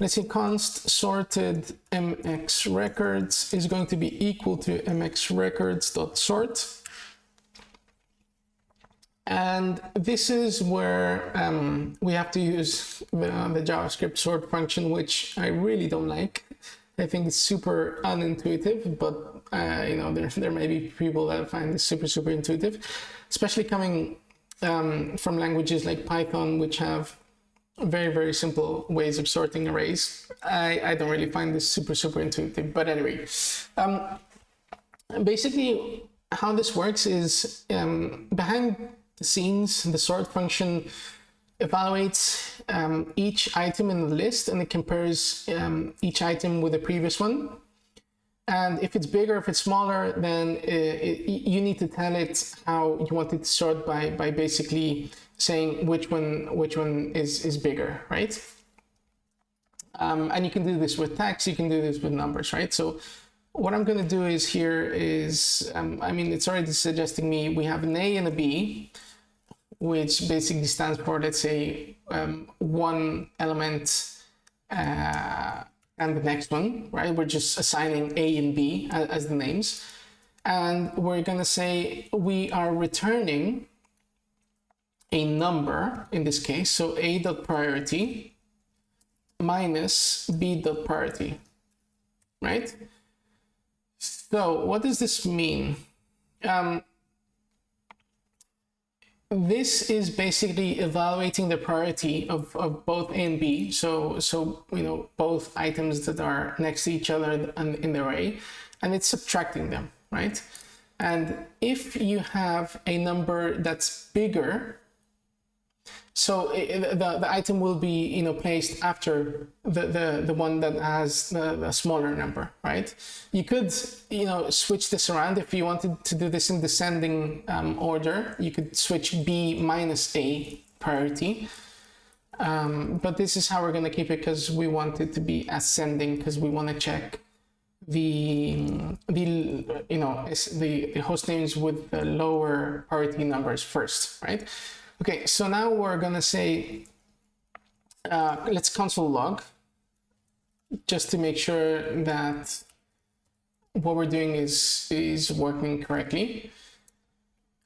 let's say const sorted MX records is going to be equal to MX records.sort. And this is where we have to use the JavaScript sort function, which I really don't like. I think it's super unintuitive, but there may be people that find this super intuitive, especially coming from languages like Python, which have very simple ways of sorting arrays. I don't really find this super intuitive, but anyway, basically how this works is behind the scenes, the sort function evaluates each item in the list, and it compares each item with the previous one. And if it's bigger, if it's smaller, then you need to tell it how you want it to sort by basically saying which one is bigger, right? And you can do this with text, you can do this with numbers, right? So what I'm going to do is here is, it's already suggesting me we have an A and a B, which basically stands for, let's say, one element and the next one, right? We're just assigning A and B as the names. And we're going to say we are returning a number in this case. So A.priority minus B.priority, right? So what does this mean? This is basically evaluating the priority of both A and B. So both items that are next to each other in the array, and it's subtracting them, right? And if you have a number that's bigger, so the item will be placed after the one that has the smaller number, right? You could switch this around if you wanted to do this in descending order. You could switch B minus A priority, but this is how we're going to keep it because we want it to be ascending, because we want to check the host names with the lower priority numbers first, right? Okay, so now we're gonna say, let's console log, just to make sure that what we're doing is working correctly.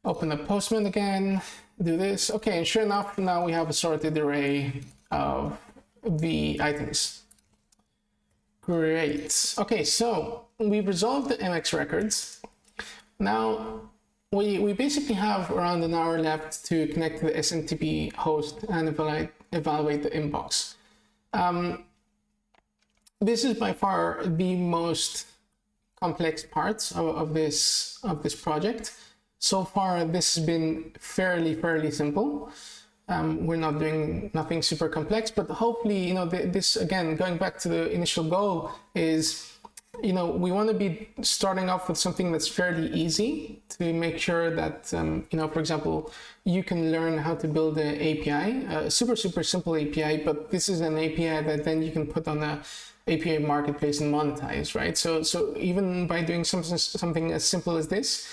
Open up Postman again, do this. Okay, and sure enough, now we have a sorted array of the items. Great. Okay, so we've resolved the MX records. Now, we basically have around an hour left to connect to the SMTP host and evaluate the inbox. This is by far the most complex part of this project. So far, this has been fairly simple. We're not doing nothing super complex, but hopefully, this, again, going back to the initial goal is, we want to be starting off with something that's fairly easy to make sure that, for example, you can learn how to build an API, a super simple API, but this is an API that then you can put on a API marketplace and monetize, right? So even by doing something as simple as this,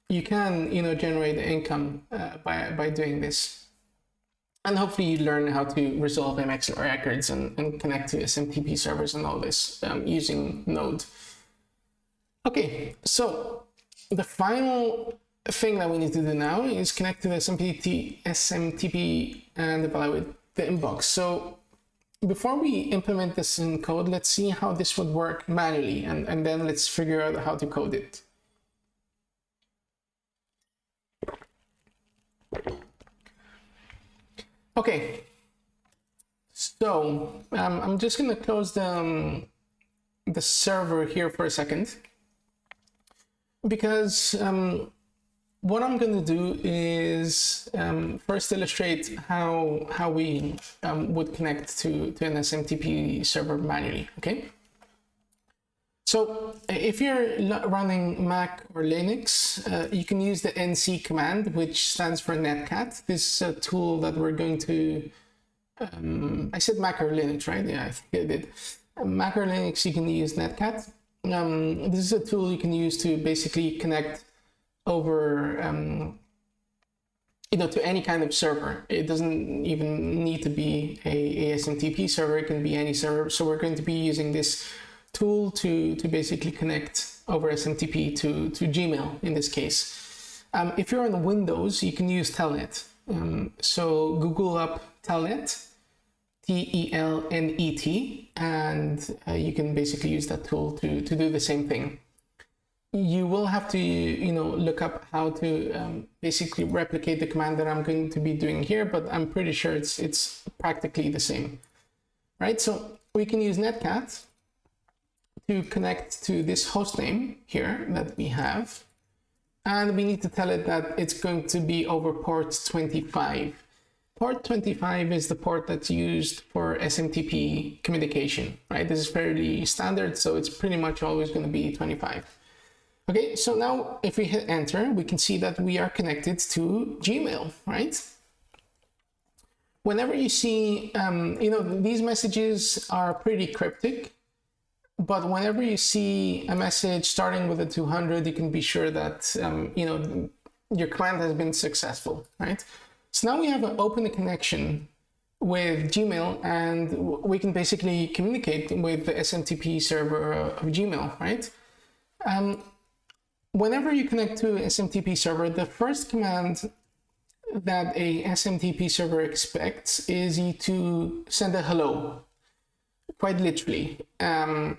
you can, generate income by doing this. And hopefully you learn how to resolve MX records and connect to SMTP servers and all this using Node. Okay, so the final thing that we need to do now is connect to the SMTP and evaluate the inbox. So before we implement this in code, let's see how this would work manually, and then let's figure out how to code it. Okay, so I'm just going to close the server here for a second, because what I'm going to do is first illustrate how we would connect to an SMTP server manually, okay? So if you're running Mac or Linux, you can use the nc command, which stands for netcat. This is a tool that we're going to, I said Mac or Linux, right? Yeah, I think I did. Mac or Linux, you can use netcat. This is a tool you can use to basically connect over, to any kind of server. It doesn't even need to be a SMTP server, it can be any server. So we're going to be using this tool to basically connect over SMTP to Gmail in this case. If you're on Windows, you can use Telnet. So Google up Telnet, Telnet, and you can basically use that tool to do the same thing. You will have to, look up how to basically replicate the command that I'm going to be doing here, but I'm pretty sure it's practically the same, right? So we can use netcat to connect to this host name here that we have, and we need to tell it that it's going to be over port 25. Port 25 is the port that's used for SMTP communication, right? This is fairly standard, so it's pretty much always going to be 25. Okay, so now if we hit enter, we can see that we are connected to Gmail, right? Whenever you see, these messages are pretty cryptic, but whenever you see a message starting with a 200, you can be sure that, your command has been successful, right? So now we have open a connection with Gmail, and we can basically communicate with the SMTP server of Gmail, right? Whenever you connect to an SMTP server, the first command that a SMTP server expects is you to send a hello, quite literally.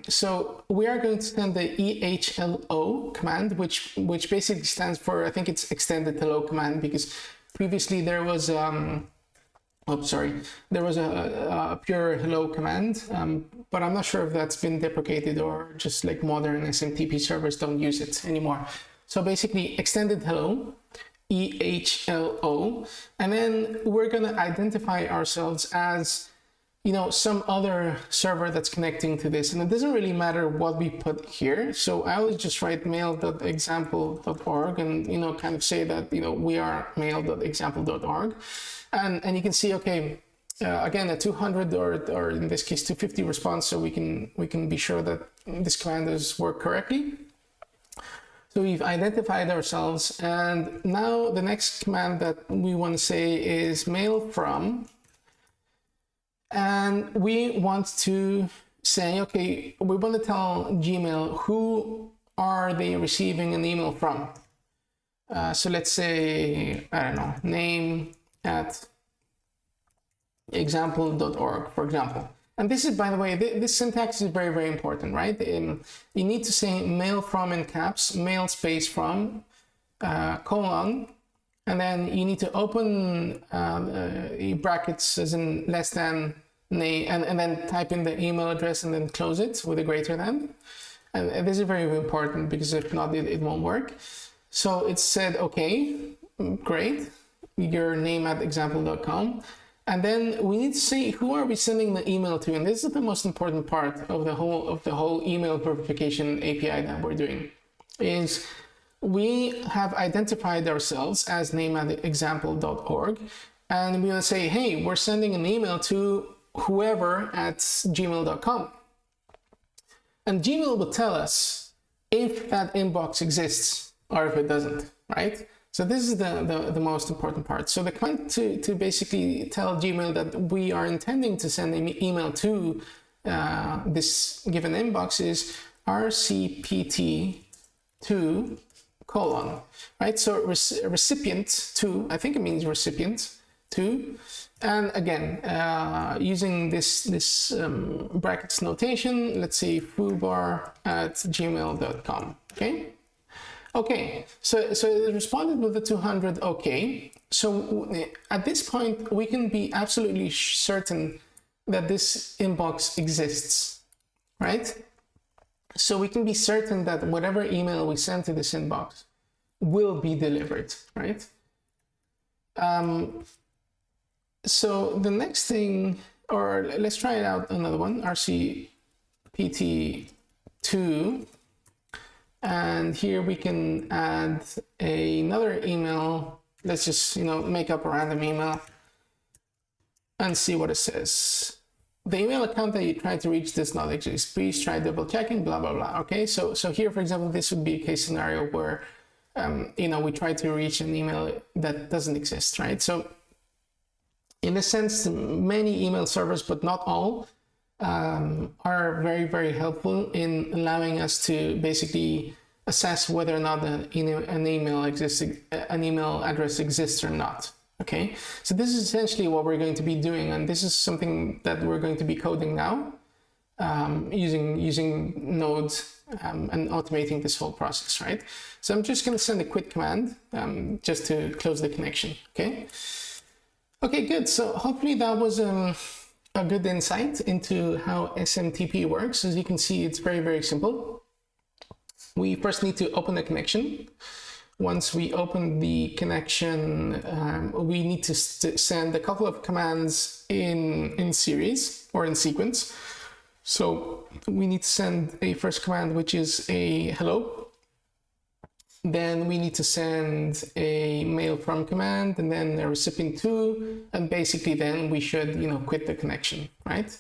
So we are going to send the EHLO command, which basically stands for, I think it's extended hello command, because previously there was there was a pure hello command, but I'm not sure if that's been deprecated or just like modern SMTP servers don't use it anymore. So basically extended hello, EHLO, and then we're going to identify ourselves as, some other server that's connecting to this. And it doesn't really matter what we put here. So I always just write mail.example.org and, kind of say that, we are mail.example.org. And you can see, okay, again, a 200 or in this case 250 response, so we can be sure that this command does work correctly. So we've identified ourselves, and now the next command that we want to say is mail from, and we want to say, okay, we want to tell Gmail who are they receiving an email from. So let's say, I don't know, name at example.org, for example. And this is, by the way, this syntax is very, very important, right? You need to say mail from in caps, mail space from, colon, and then you need to open brackets as in less than name, and then type in the email address and then close it with a greater than. And this is very, very important, because if not, it won't work. So it said, okay, great, your name at example.com. And then we need to say who are we sending the email to, and this is the most important part of the whole email verification API that we're doing. Is we have identified ourselves as name at example.org, and we want to say, hey, we're sending an email to whoever at gmail.com, and Gmail will tell us if that inbox exists or if it doesn't, right? So this is the most important part. So the command to basically tell Gmail that we are intending to send an email to this given inbox is rcpt2 colon, right? So recipient to, I think it means recipient to, and again, using this brackets notation, let's say foobar at gmail.com, okay? Okay, so it responded with the 200, okay. So at this point, we can be absolutely certain that this inbox exists, right? So we can be certain that whatever email we send to this inbox will be delivered, right? So the next thing, or let's try it out, another one, rcpt2. And here we can add another email. Let's just, make up a random email and see what it says. The email account that you tried to reach does not exist. Please try double checking, blah, blah, blah. Okay, so here, for example, this would be a case scenario where, we try to reach an email that doesn't exist, right? So in a sense, many email servers, but not all, are very, very helpful in allowing us to basically assess whether or not an email address exists or not. Okay, so this is essentially what we're going to be doing, and this is something that we're going to be coding now using Node and automating this whole process, right? So I'm just going to send a quit command just to close the connection. Okay, good. So hopefully that was a good insight into how SMTP works. As you can see, it's very, very simple. We first need to open the connection. Once we open the connection, we need to send a couple of commands in series or in sequence. So we need to send a first command, which is a hello. Then we need to send a mail from command, and then a recipient to, and basically then we should, quit the connection, right?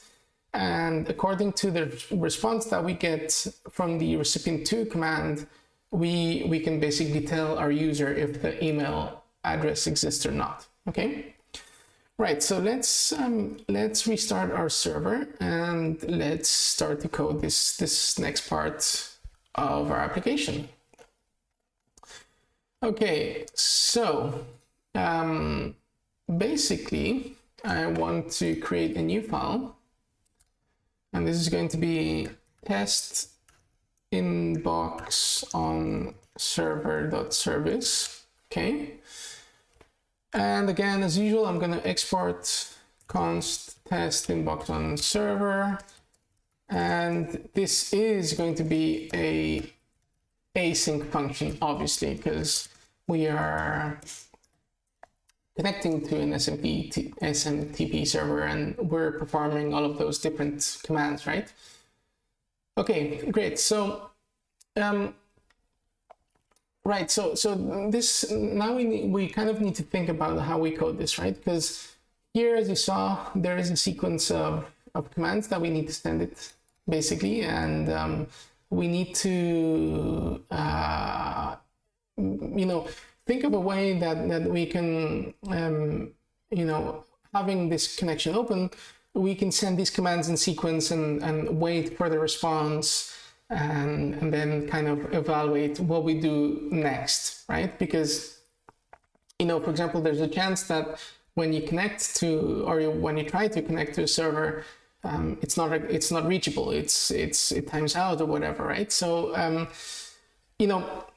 And according to the response that we get from the recipient to command, we can basically tell our user if the email address exists or not. Okay, right. So let's restart our server and let's start to code this next part of our application. Okay, so basically I want to create a new file, and this is going to be test inbox on server.service. Okay, and again, as usual, I'm going to export const test inbox on server, and this is going to be a async function, obviously, because we are connecting to an SMTP server and we're performing all of those different commands, right? Okay, great. So, right. So this now we kind of need to think about how we code this, right? Because here, as you saw, there is a sequence of commands that we need to send it, basically, and we need to, think of a way that we can, having this connection open, we can send these commands in sequence and wait for the response and then kind of evaluate what we do next, right? Because, for example, there's a chance that when you connect to, or when you try to connect to a server, it's not reachable. It times out or whatever, right? So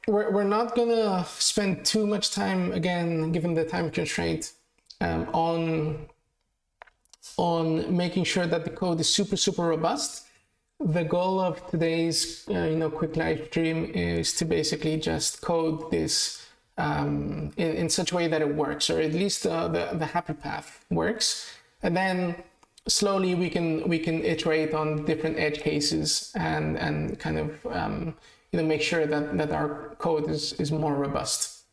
we're not gonna spend too much time, again, given the time constraint, on making sure that the code is super robust. The goal of today's quick live stream is to basically just code this in such a way that it works, or at least the happy path works, and then slowly we can iterate on different edge cases and kind of make sure that our code is more robust.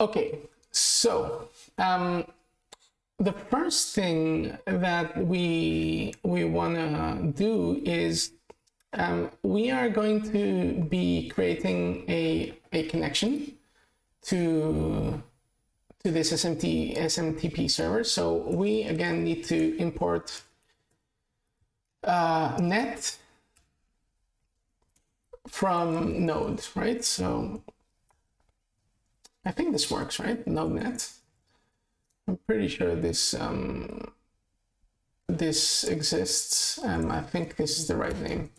Okay, so the first thing that we want to do is we are going to be creating a connection to this SMTP server. So we again need to import net from Node, right? So I think this works, right? Node net. I'm pretty sure this exists. I think this is the right name.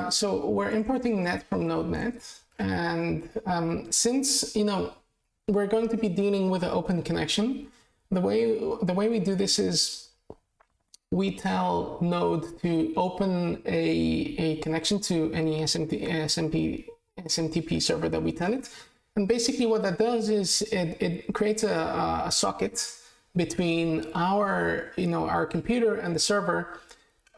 So we're importing net from Node net, and since we're going to be dealing with an open connection, the way we do this is we tell Node to open a connection to any SMTP server that we tell it. And basically what that does is it creates a socket between our computer and the server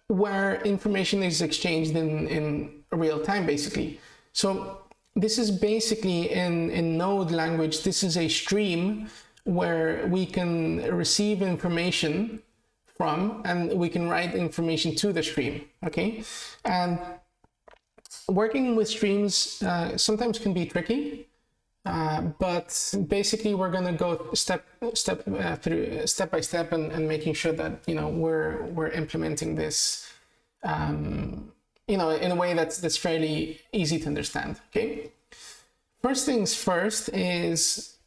where information is exchanged in real time, basically. So this is basically in Node language, this is a stream where we can receive information from, and we can write information to the stream, okay? And working with streams sometimes can be tricky, but basically we're gonna go step by step and making sure that we're implementing this in a way that's fairly easy to understand. Okay. First things first is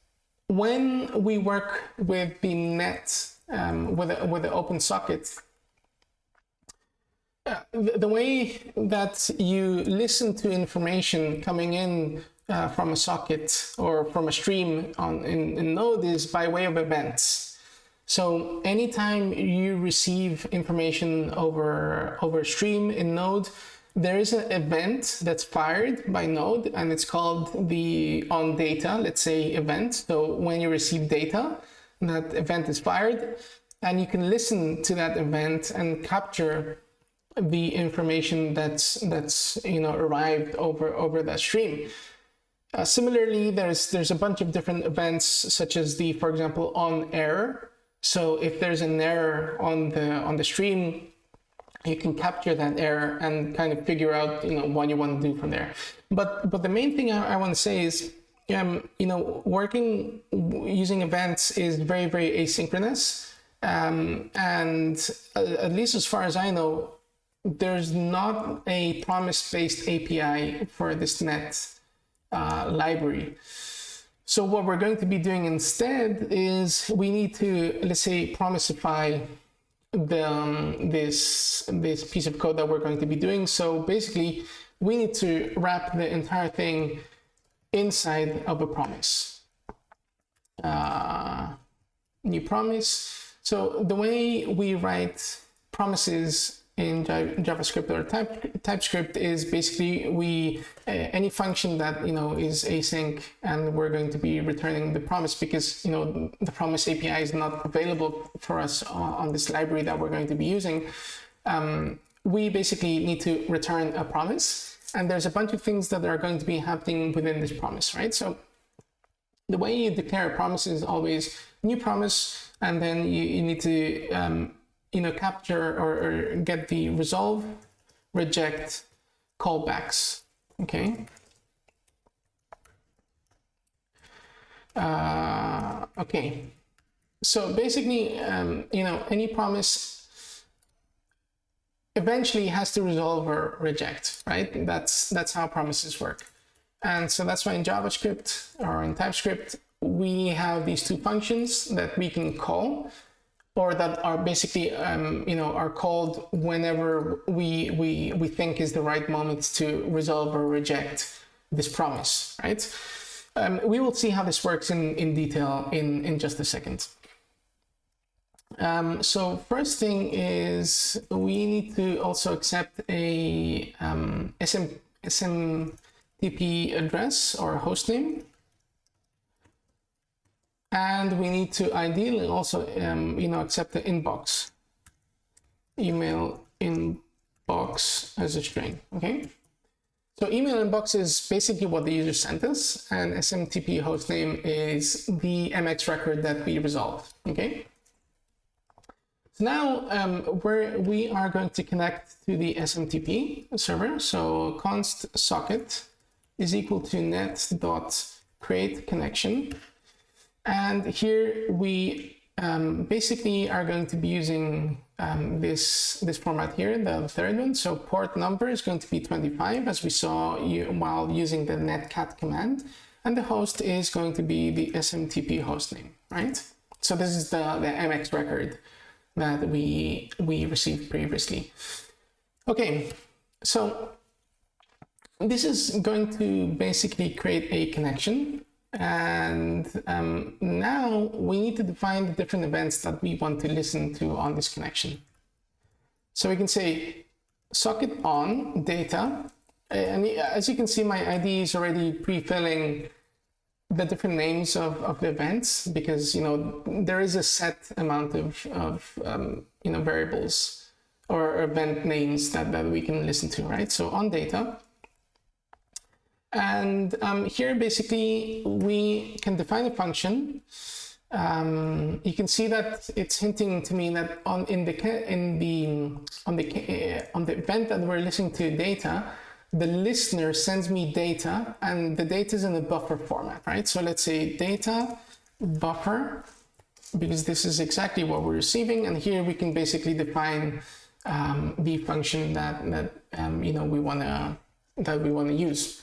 when we work with the net, with the open socket, the way that you listen to information coming in from a socket or from a stream in Node is by way of events. So anytime you receive information over stream in Node, there is an event that's fired by Node, and it's called the onData, let's say, event. So when you receive data, that event is fired, and you can listen to that event and capture the information that's arrived over that stream. Similarly, there's a bunch of different events, such as for example, on error. So if there's an error on the stream, you can capture that error and kind of figure out what you want to do from there. But the main thing I want to say is working using events is very, very asynchronous, and at least as far as I know, there's not a promise-based API for this net library. So what we're going to be doing instead is we need to, let's say, promisify this piece of code that we're going to be doing. So basically, we need to wrap the entire thing inside of a promise. New promise. So the way we write promises in JavaScript or Typescript is basically any function that is async, and we're going to be returning the promise because the promise API is not available for us on this library that we're going to be using. We basically need to return a promise, and there's a bunch of things that are going to be happening within this promise, right? So the way you declare a promise is always new promise, and then you need to capture or get the resolve, reject, callbacks. Okay. Okay. So basically, any promise eventually has to resolve or reject, right? That's how promises work. And so that's why in JavaScript or in TypeScript, we have these two functions that we can call, or that are basically, are called whenever we think is the right moment to resolve or reject this promise, right? We will see how this works in detail in just a second. So first thing is we need to also accept a SMTP address or hostname. And we need to ideally also, accept the inbox, email inbox as a string, okay? So email inbox is basically what the user sent us, and SMTP hostname is the MX record that we resolved, okay? So now we are going to connect to the SMTP server. So const socket is equal to net.create connection. And here we basically are going to be using this format here, the third one. So port number is going to be 25, as we saw while using the netcat command. And the host is going to be the SMTP hostname, right? So this is the MX record that we received previously. Okay, so this is going to basically create a connection. And now we need to define the different events that we want to listen to on this connection. So we can say socket on data, and as you can see, my IDE is already pre-filling the different names of the events, because there is a set amount of variables or event names that we can listen to, right? So on data. And here, basically, we can define a function. You can see that it's hinting to me that on the event that we're listening to data, the listener sends me data, and the data is in a buffer format, right? So let's say data buffer, because this is exactly what we're receiving. And here we can basically define the function that you know we wanna use.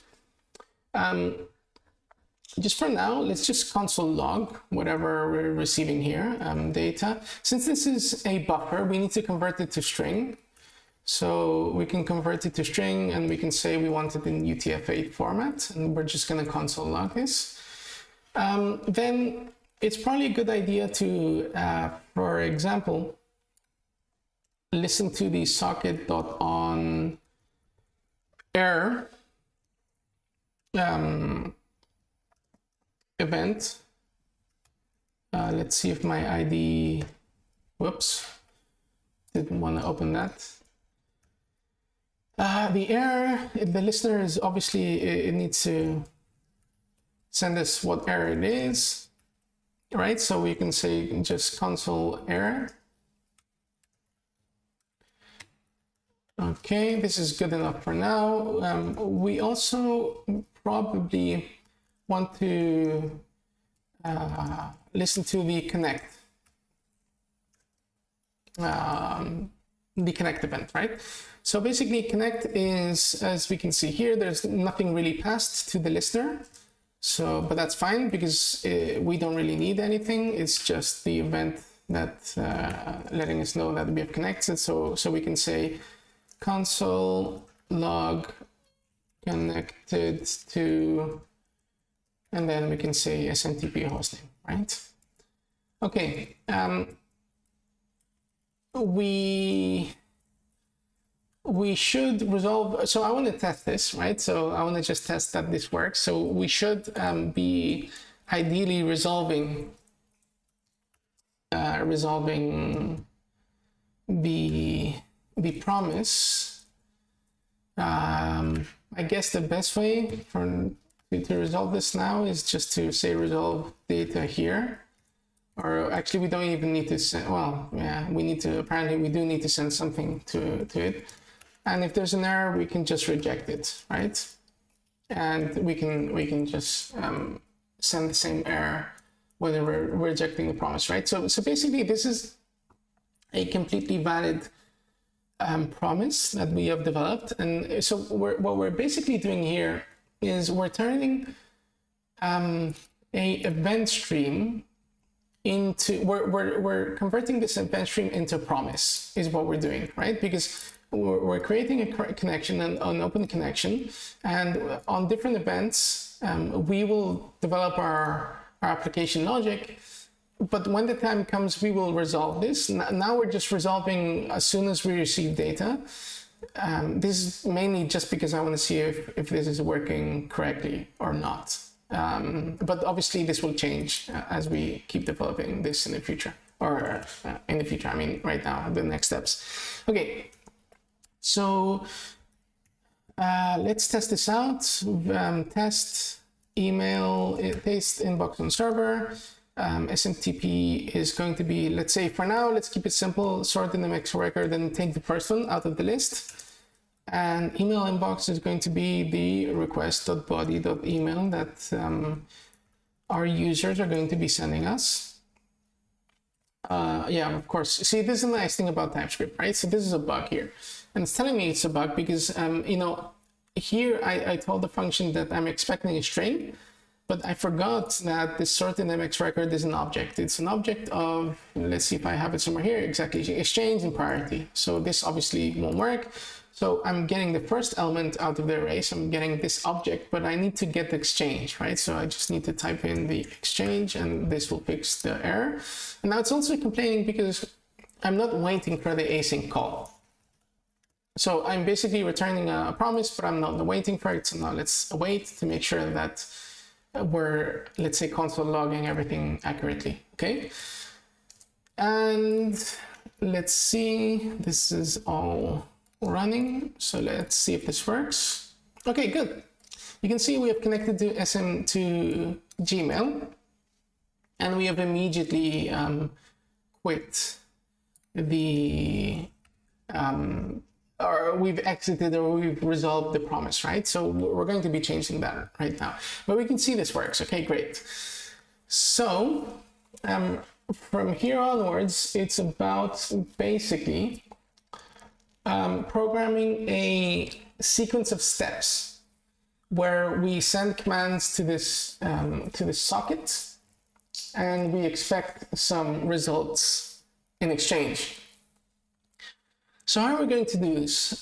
Just for now, let's just console log whatever we're receiving here, data. Since this is a buffer, we need to convert it to string. So we can convert it to string, and we can say we want it in UTF-8 format, and we're just going to console log this. Then it's probably a good idea to, for example, listen to the socket.on error event. Let's see if my ID, whoops, didn't want to open that. The error, the listener is obviously, it needs to send us what error it is, right? So we can say just console error. Okay, this is good enough for now. We also probably want to listen to the connect. The connect event, right? So basically connect is, as we can see here, there's nothing really passed to the listener. So, but that's fine because we don't really need anything. It's just the event that letting us know that we have connected. So we can say console log connected to, and then we can say SMTP hostname, right? Okay. We should resolve, so I want to test this, right? So I want to just test that this works. So we should be ideally resolving the promise. I guess the best way to resolve this now is just to say resolve data here. Or actually, we don't even need to send, well, yeah, we need to, apparently we do need to send something to it. And if there's an error, we can just reject it, right? And we can just send the same error whether we're rejecting the promise, right? So basically, this is a completely valid promise that we have developed. And so what we're basically doing here is we're turning a event stream into, we're converting this event stream into a promise is what we're doing, right? Because we're creating a connection, an open connection, and on different events, we will develop our application logic. But when the time comes, we will resolve this. Now we're just resolving as soon as we receive data. This is mainly just because I want to see if this is working correctly or not. But obviously this will change as we keep developing this in the future, or in the future, I mean right now, the next steps. Okay, so let's test this out. Test email, paste inbox on server. SMTP is going to be, let's say for now, let's keep it simple, sort in the mix record and take the first one out of the list. And email inbox is going to be the request.body.email that our users are going to be sending us. Yeah, of course. See, this is a nice thing about TypeScript, right? So this is a bug here. And it's telling me it's a bug because, you know, here I told the function that I'm expecting a string, but I forgot that this sort in MX record is an object. It's an object of, let's see if I have it somewhere here, exactly, exchange and priority. So this obviously won't work. So I'm getting the first element out of the array. So I'm getting this object, but I need to get the exchange, right? So I just need to type in the exchange and this will fix the error. And now it's also complaining because I'm not waiting for the async call. So I'm basically returning a promise, but I'm not waiting for it. So now let's wait to make sure that we're, let's say, console logging everything accurately, okay? And let's see, this is all running. So let's see if this works. Okay, good. You can see we have connected to to Gmail, and we have immediately quit the, or we've exited or we've resolved the promise, right? So we're going to be changing that right now. But we can see this works. Okay, great. So from here onwards, it's about basically programming a sequence of steps where we send commands to this socket, and we expect some results in exchange. So how are we going to do this?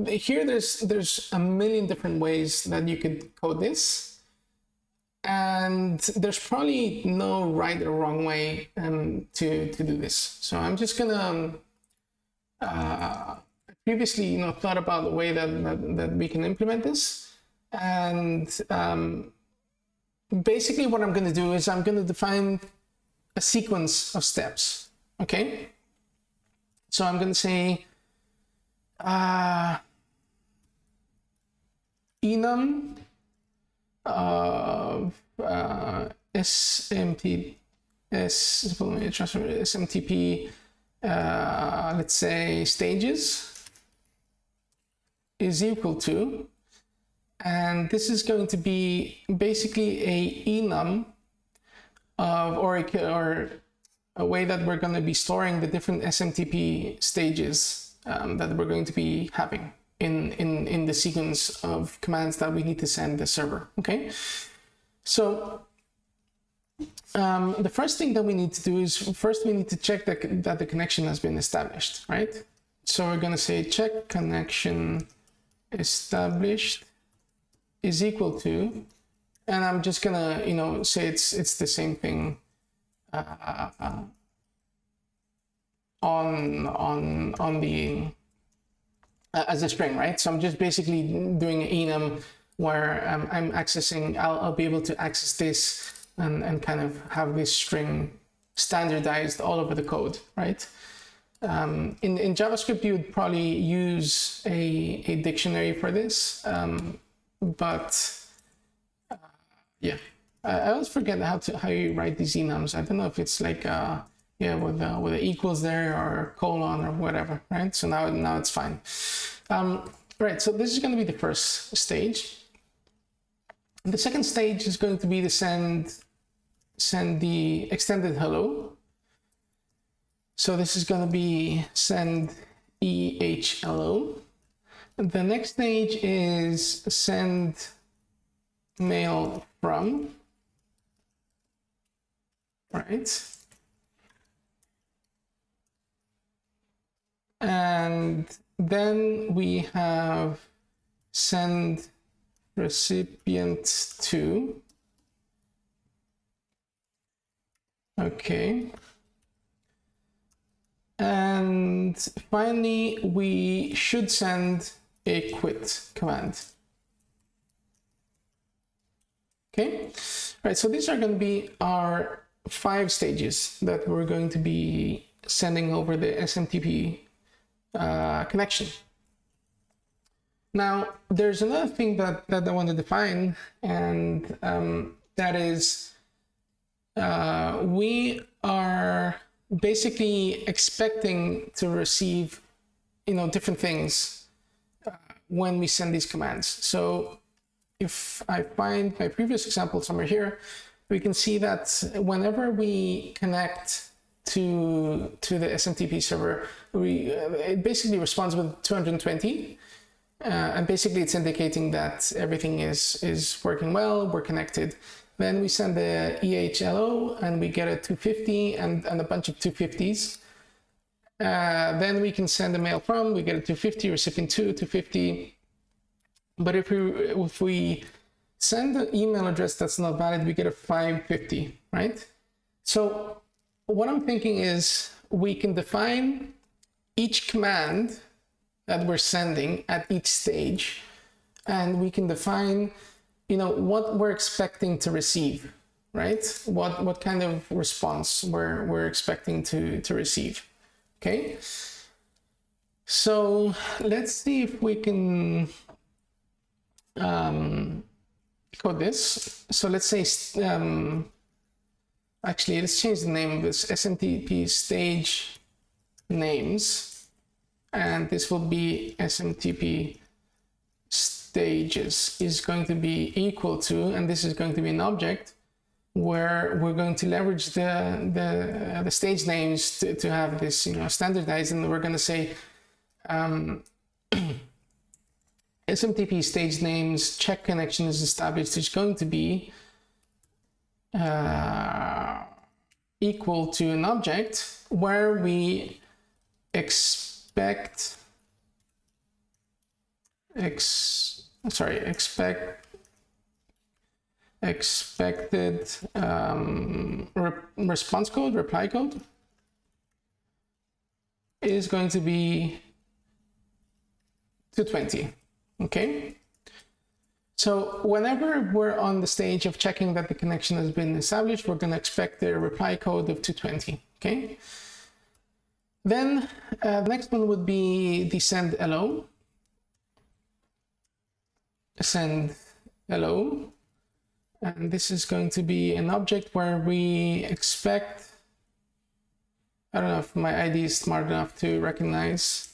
Here, there's a million different ways that you could code this, and there's probably no right or wrong way to do this. So I'm just gonna previously, thought about the way that we can implement this, and basically what I'm going to do is I'm going to define a sequence of steps. Okay, so I'm going to say enum of SMTP, let's say stages, is equal to, and this is going to be basically a enum of, or a way that we're going to be storing the different SMTP stages that we're going to be having in the sequence of commands that we need to send the server. Okay, so the first thing that we need to do is first we need to check that the connection has been established, right? So we're going to say check connection established is equal to, and I'm just gonna say it's the same thing on the as a string, right? So I'm just basically doing an enum where I'm accessing, I'll be able to access this and kind of have this string standardized all over the code, right? In JavaScript, you would probably use a dictionary for this, but yeah, I always forget how you write these enums. I don't know if it's like with the equals there or colon or whatever, right? So now it's fine. Right, so this is going to be the first stage. The second stage is going to be to send the extended hello. So this is going to be send EHLO. And the next stage is send mail from, right? And then we have send recipient to. Okay. And finally, we should send a quit command. Okay, right, so these are going to be our 5 stages that we're going to be sending over the SMTP connection. Now, there's another thing that I want to define, and that is we are basically expecting to receive, different things when we send these commands. So if I find my previous example somewhere here, we can see that whenever we connect to the SMTP server, it basically responds with 220. And basically it's indicating that everything is working well, we're connected. Then we send the EHLO and we get a 250 and a bunch of 250s. Then we can send a mail from, we get a 250, recipient 250. But if we send an email address that's not valid, we get a 550, right? So what I'm thinking is we can define each command that we're sending at each stage, and we can define what we're expecting to receive, right? What kind of response we're expecting to receive. Okay, so let's see if we can code this. So let's say actually let's change the name of this, SMTP stage names, and this will be SMTP stages is going to be equal to, and this is going to be an object where we're going to leverage the stage names to have this standardized, and we're going to say SMTP stage names check connection is established is going to be equal to an object where we expect expected response code, reply code is going to be 220. Okay. So whenever we're on the stage of checking that the connection has been established, we're going to expect the reply code of 220. Okay. Then the next one would be the send hello. Send hello. And this is going to be an object where we expect, I don't know if my ID is smart enough to recognize.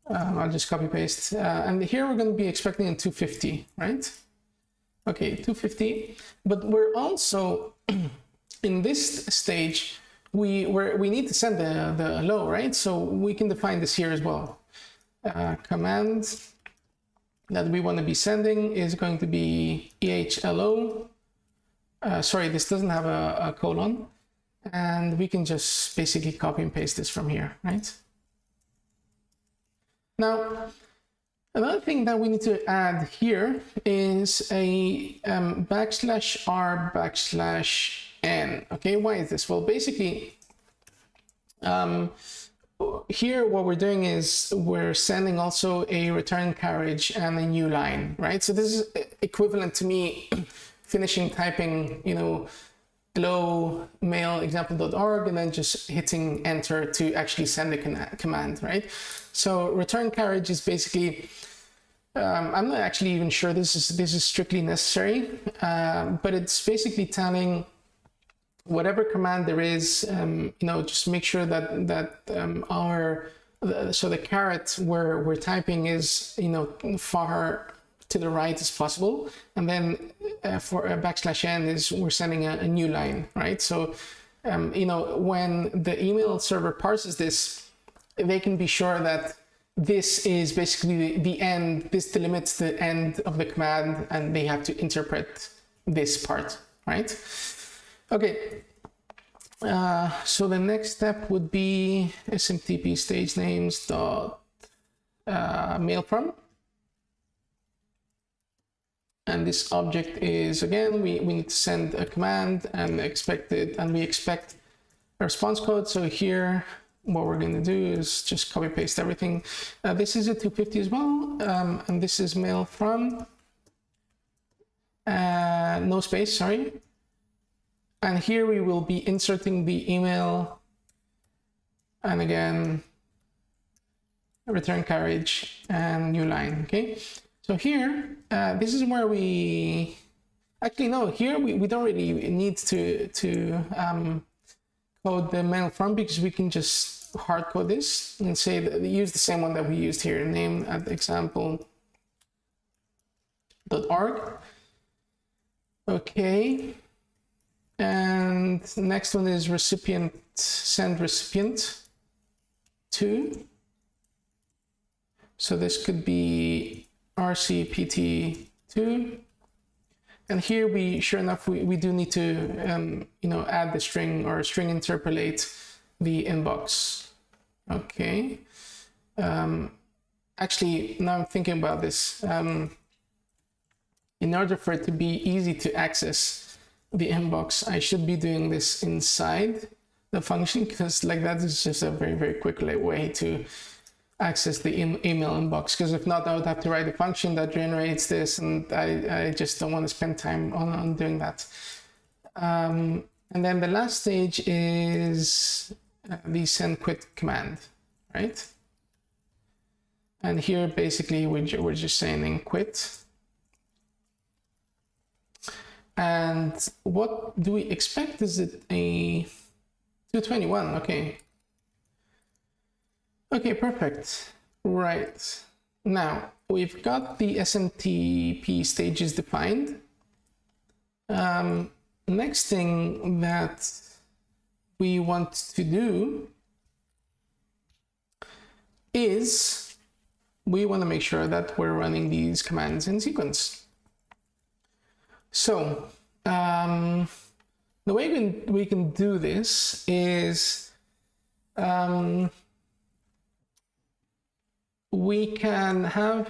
I'll just copy paste. And here we're going to be expecting a 250, right? Okay, 250. But we're also in this stage, we need to send the hello, right? So we can define this here as well. Command that we want to be sending is going to be hello. Sorry, this doesn't have a colon. And we can just basically copy and paste this from here, right? Now, another thing that we need to add here is a \r\n. Okay, why is this? Well, basically, here what we're doing is we're sending also a return carriage and a new line, right? So this is equivalent to me finishing typing, you know, hello mail example.org and then just hitting enter to actually send a command, right? So return carriage is basically, I'm not actually even sure this is strictly necessary, but it's basically telling whatever command there is, you know, just make sure that so the caret where we're typing is, you know, far to the right as possible, and then for a \n is we're sending a new line, right? So you know, when the email server parses this, they can be sure that this is basically the end, this delimits the end of the command, and they have to interpret this part, right? Okay, so the next step would be SMTP stage names dot mail from. And this object is, again, we need to send a command and we expect a response code. So here, what we're going to do is just copy paste everything. This is a 250 as well, and this is mail from, no space, sorry. And here we will be inserting the email, and again, return carriage and new line, okay? So here, this is where we, actually no, here we don't really need to code the mail from, because we can just hard code this and say that use the same one that we used here, name at example.org. Okay, and the next one is recipient, send recipient to. So this could be rcpt2, and here we, sure enough, we do need to you know, add the string or string interpolate the inbox. Okay, actually now I'm thinking about this, in order for it to be easy to access the inbox, I should be doing this inside the function, because like that is just a very quick way to access the email inbox, because if not, I would have to write a function that generates this, and I just don't want to spend time on doing that. And then the last stage is the send quit command, right? And here basically we're just saying quit. And what do we expect? Is it a 221? Okay. Okay, perfect. Right. Now, we've got the SMTP stages defined. Next thing that we want to do is we want to make sure that we're running these commands in sequence. So the way we can do this is we can have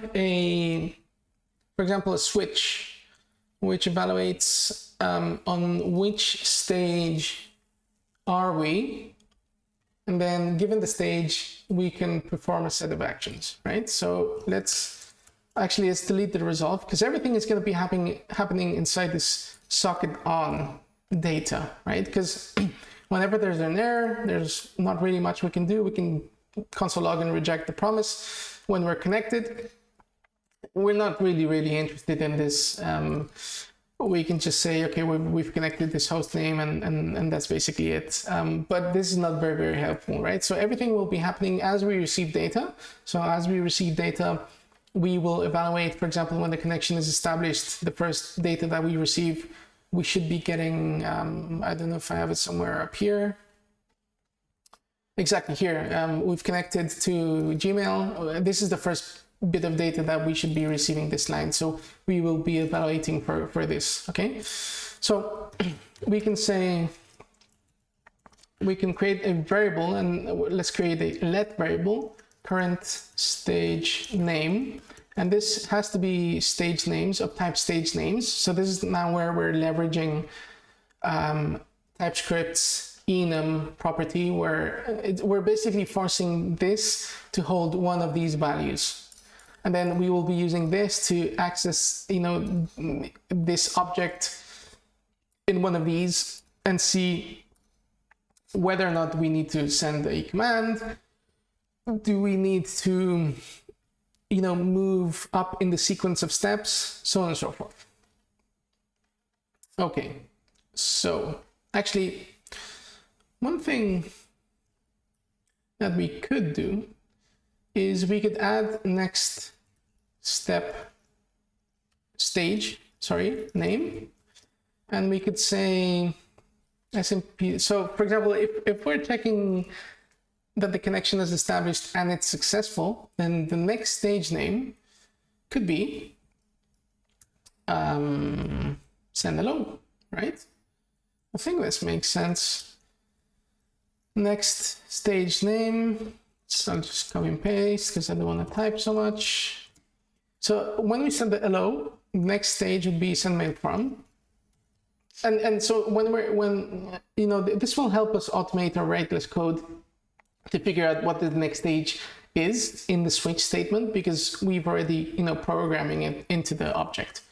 for example, a switch which evaluates on which stage are we, and then given the stage, we can perform a set of actions, right? So let's delete the resolve, because everything is going to be happening inside this socket on data, right? Because whenever there's an error, there's not really much we can do. We can console log and reject the promise when we're connected. We're not really interested in this. We can just say, okay, we've connected this host name and that's basically it. But this is not very helpful, right? So everything will be happening as we receive data. So as we receive data, we will evaluate, for example, when the connection is established, the first data that we receive, we should be getting, I don't know if I have it somewhere up here. Exactly here. We've connected to Gmail. This is the first bit of data that we should be receiving this line. So we will be evaluating for this, okay? So we can say, we can create a variable, and let's create a let variable, current stage name. And this has to be stage names of type stage names. So this is now where we're leveraging Typescript's enum property, where we're basically forcing this to hold one of these values. And then we will be using this to access, this object in one of these and see whether or not we need to send a command. Do we need to, move up in the sequence of steps, so on and so forth. Okay, so actually, one thing that we could do is we could add next name, and we could say SMTP. So for example, if we're checking that the connection is established and it's successful, then the next stage name could be send hello, right? I think this makes sense. Next stage name, so I'll just copy and paste because I don't want to type so much. So when we send the hello, next stage would be send mail from. And so this will help us automate or write less code to figure out what the next stage is in the switch statement, because we've already, programming it into the object.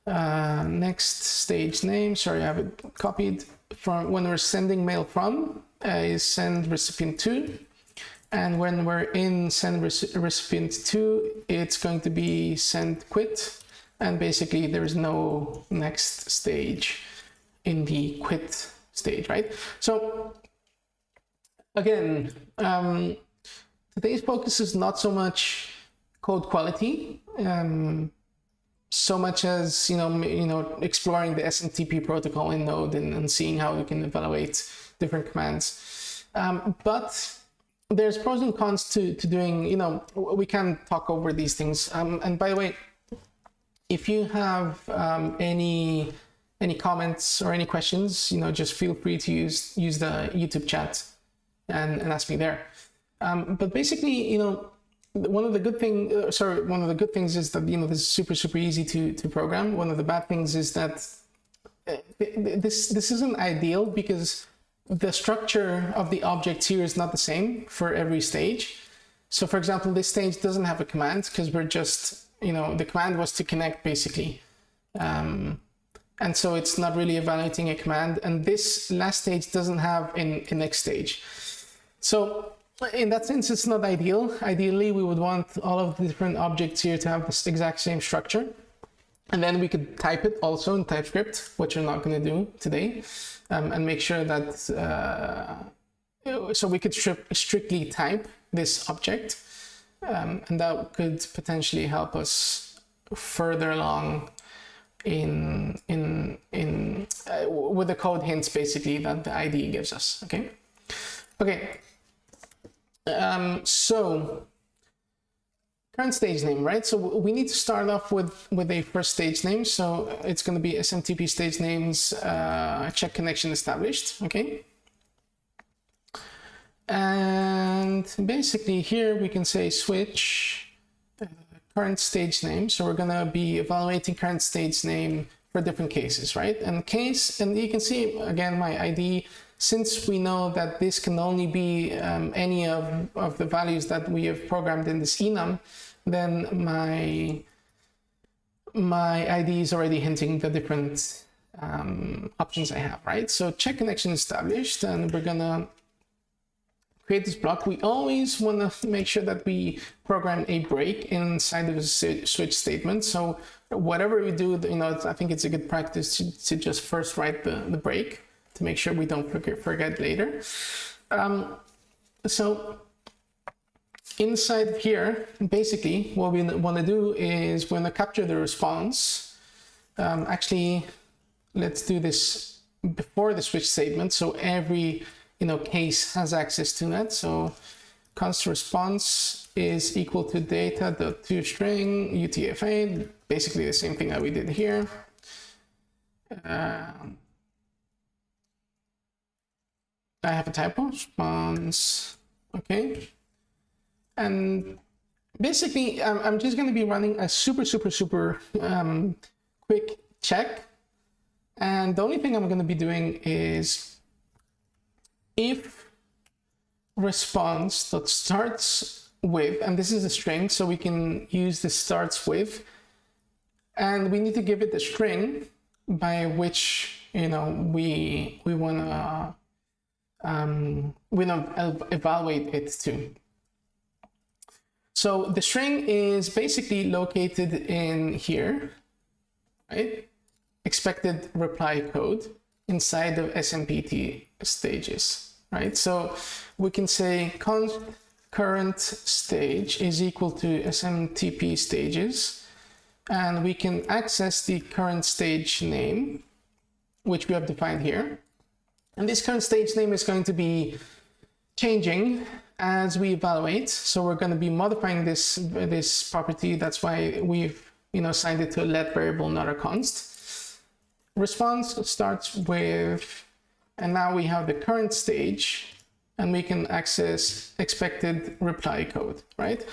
Next stage name, sorry, I have it copied from when we're sending mail from, is send recipient to. And when we're in send recipient to, it's going to be send quit. And basically there's no next stage in the quit stage, right? So again, today's focus is not so much code quality, so much as exploring the SMTP protocol in Node and seeing how we can evaluate different commands. But there's pros and cons to doing, we can talk over these things. And by the way, if you have any comments or any questions, just feel free to use the YouTube chat and ask me there. But basically, one of the good things is that, this is super easy to program. One of the bad things is that this isn't ideal, because the structure of the objects here is not the same for every stage. So for example, this stage doesn't have a command because we're just, the command was to connect basically. And so it's not really evaluating a command. And this last stage doesn't have a next stage. So in that sense, it's not ideal. Ideally, we would want all of the different objects here to have this exact same structure. And then we could type it also in Typescript, which we're not going to do today, and make sure that, so we could strictly type this object, and that could potentially help us further along with the code hints basically that the IDE gives us, okay? So current stage name, right? So we need to start off with a first stage name. So it's going to be SMTP stage names, check connection established, okay? And basically here we can say switch current stage name. So we're going to be evaluating current stage name for different cases, right? And you can see again my ID, since we know that this can only be any of the values that we have programmed in this enum, then my ID is already hinting the different options I have, right? So check connection established, and we're gonna create this block. We always want to make sure that we program a break inside of a switch statement. So whatever we do, I think it's a good practice to just first write the break to make sure we don't forget later. So inside of here, basically what we want to do is we're going to capture the response. Actually, let's do this before the switch statement, so every case has access to that. So const response is equal to data.toString UTF-8, basically the same thing that we did here. I have a typo, response, okay. And basically, I'm just going to be running a super quick check. And the only thing I'm going to be doing is if response.starts with, and this is a string, so we can use the starts with, and we need to give it the string by which we want to evaluate it to. So the string is basically located in here, right? Expected reply code inside of SMPT stages, right? So we can say current stage is equal to SMTP stages, and we can access the current stage name, which we have defined here. And this current stage name is going to be changing as we evaluate. So we're going to be modifying this property. That's why we've assigned it to a let variable, not a const. Response starts with, and now we have the current stage, and we can access expected reply code, right?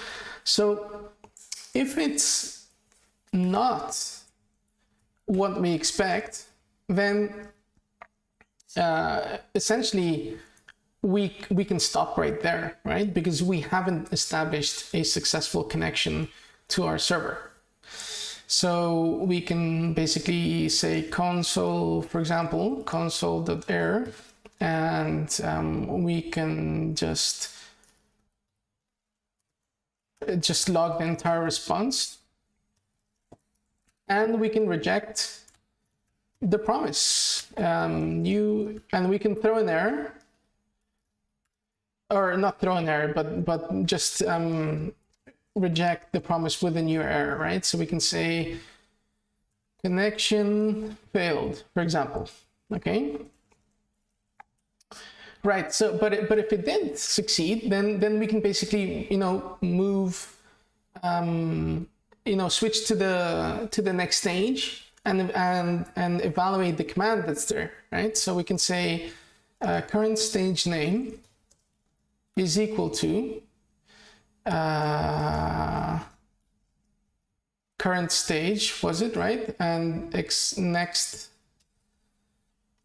So if it's not what we expect, then essentially we can stop right there, right? Because we haven't established a successful connection to our server. So we can basically say console, for example, console.error, and we can just log the entire response, and we can reject the promise. And we can throw an error, or not throw an error, but just reject the promise with a new error, right? So we can say connection failed, for example, okay? Right, so but if it did succeed, then we can basically move switch to the next stage and evaluate the command that's there, right? So we can say current stage name is equal to current stage, was it, right? And next,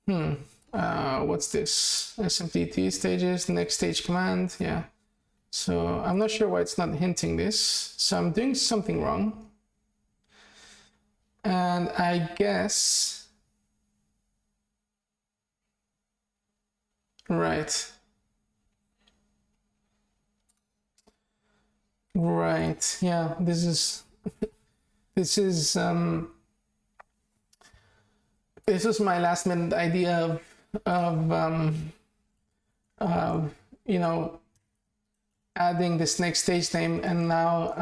what's this? SMTT stages, next stage command, yeah. So I'm not sure why it's not hinting this. So I'm doing something wrong. And I guess, right. Right, yeah, this is my last minute idea of adding this next stage name, and now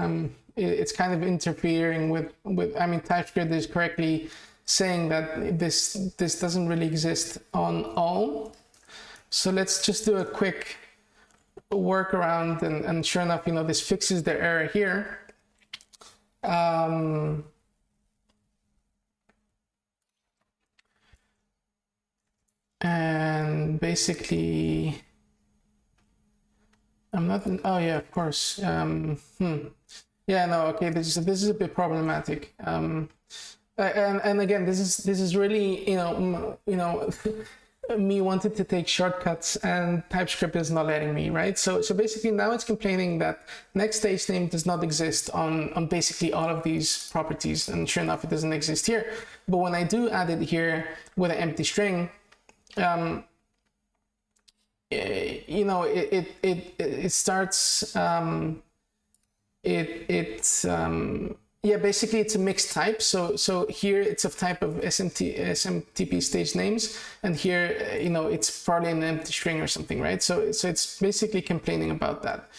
it's kind of interfering with I mean, Typescript is correctly saying that this doesn't really exist on all. So let's just do a quick workaround, and sure enough, this fixes the error here. And basically, I'm not. Oh yeah, of course. Yeah, no. Okay, this is a bit problematic. And again, this is really me wanted to take shortcuts, and TypeScript is not letting me, right? So basically now it's complaining that next stage name does not exist on basically all of these properties, and sure enough, it doesn't exist here. But when I do add it here with an empty string, it starts. Yeah, basically it's a mixed type. So here it's of type of SMTP stage names, and here it's probably an empty string or something, right? So it's basically complaining about that,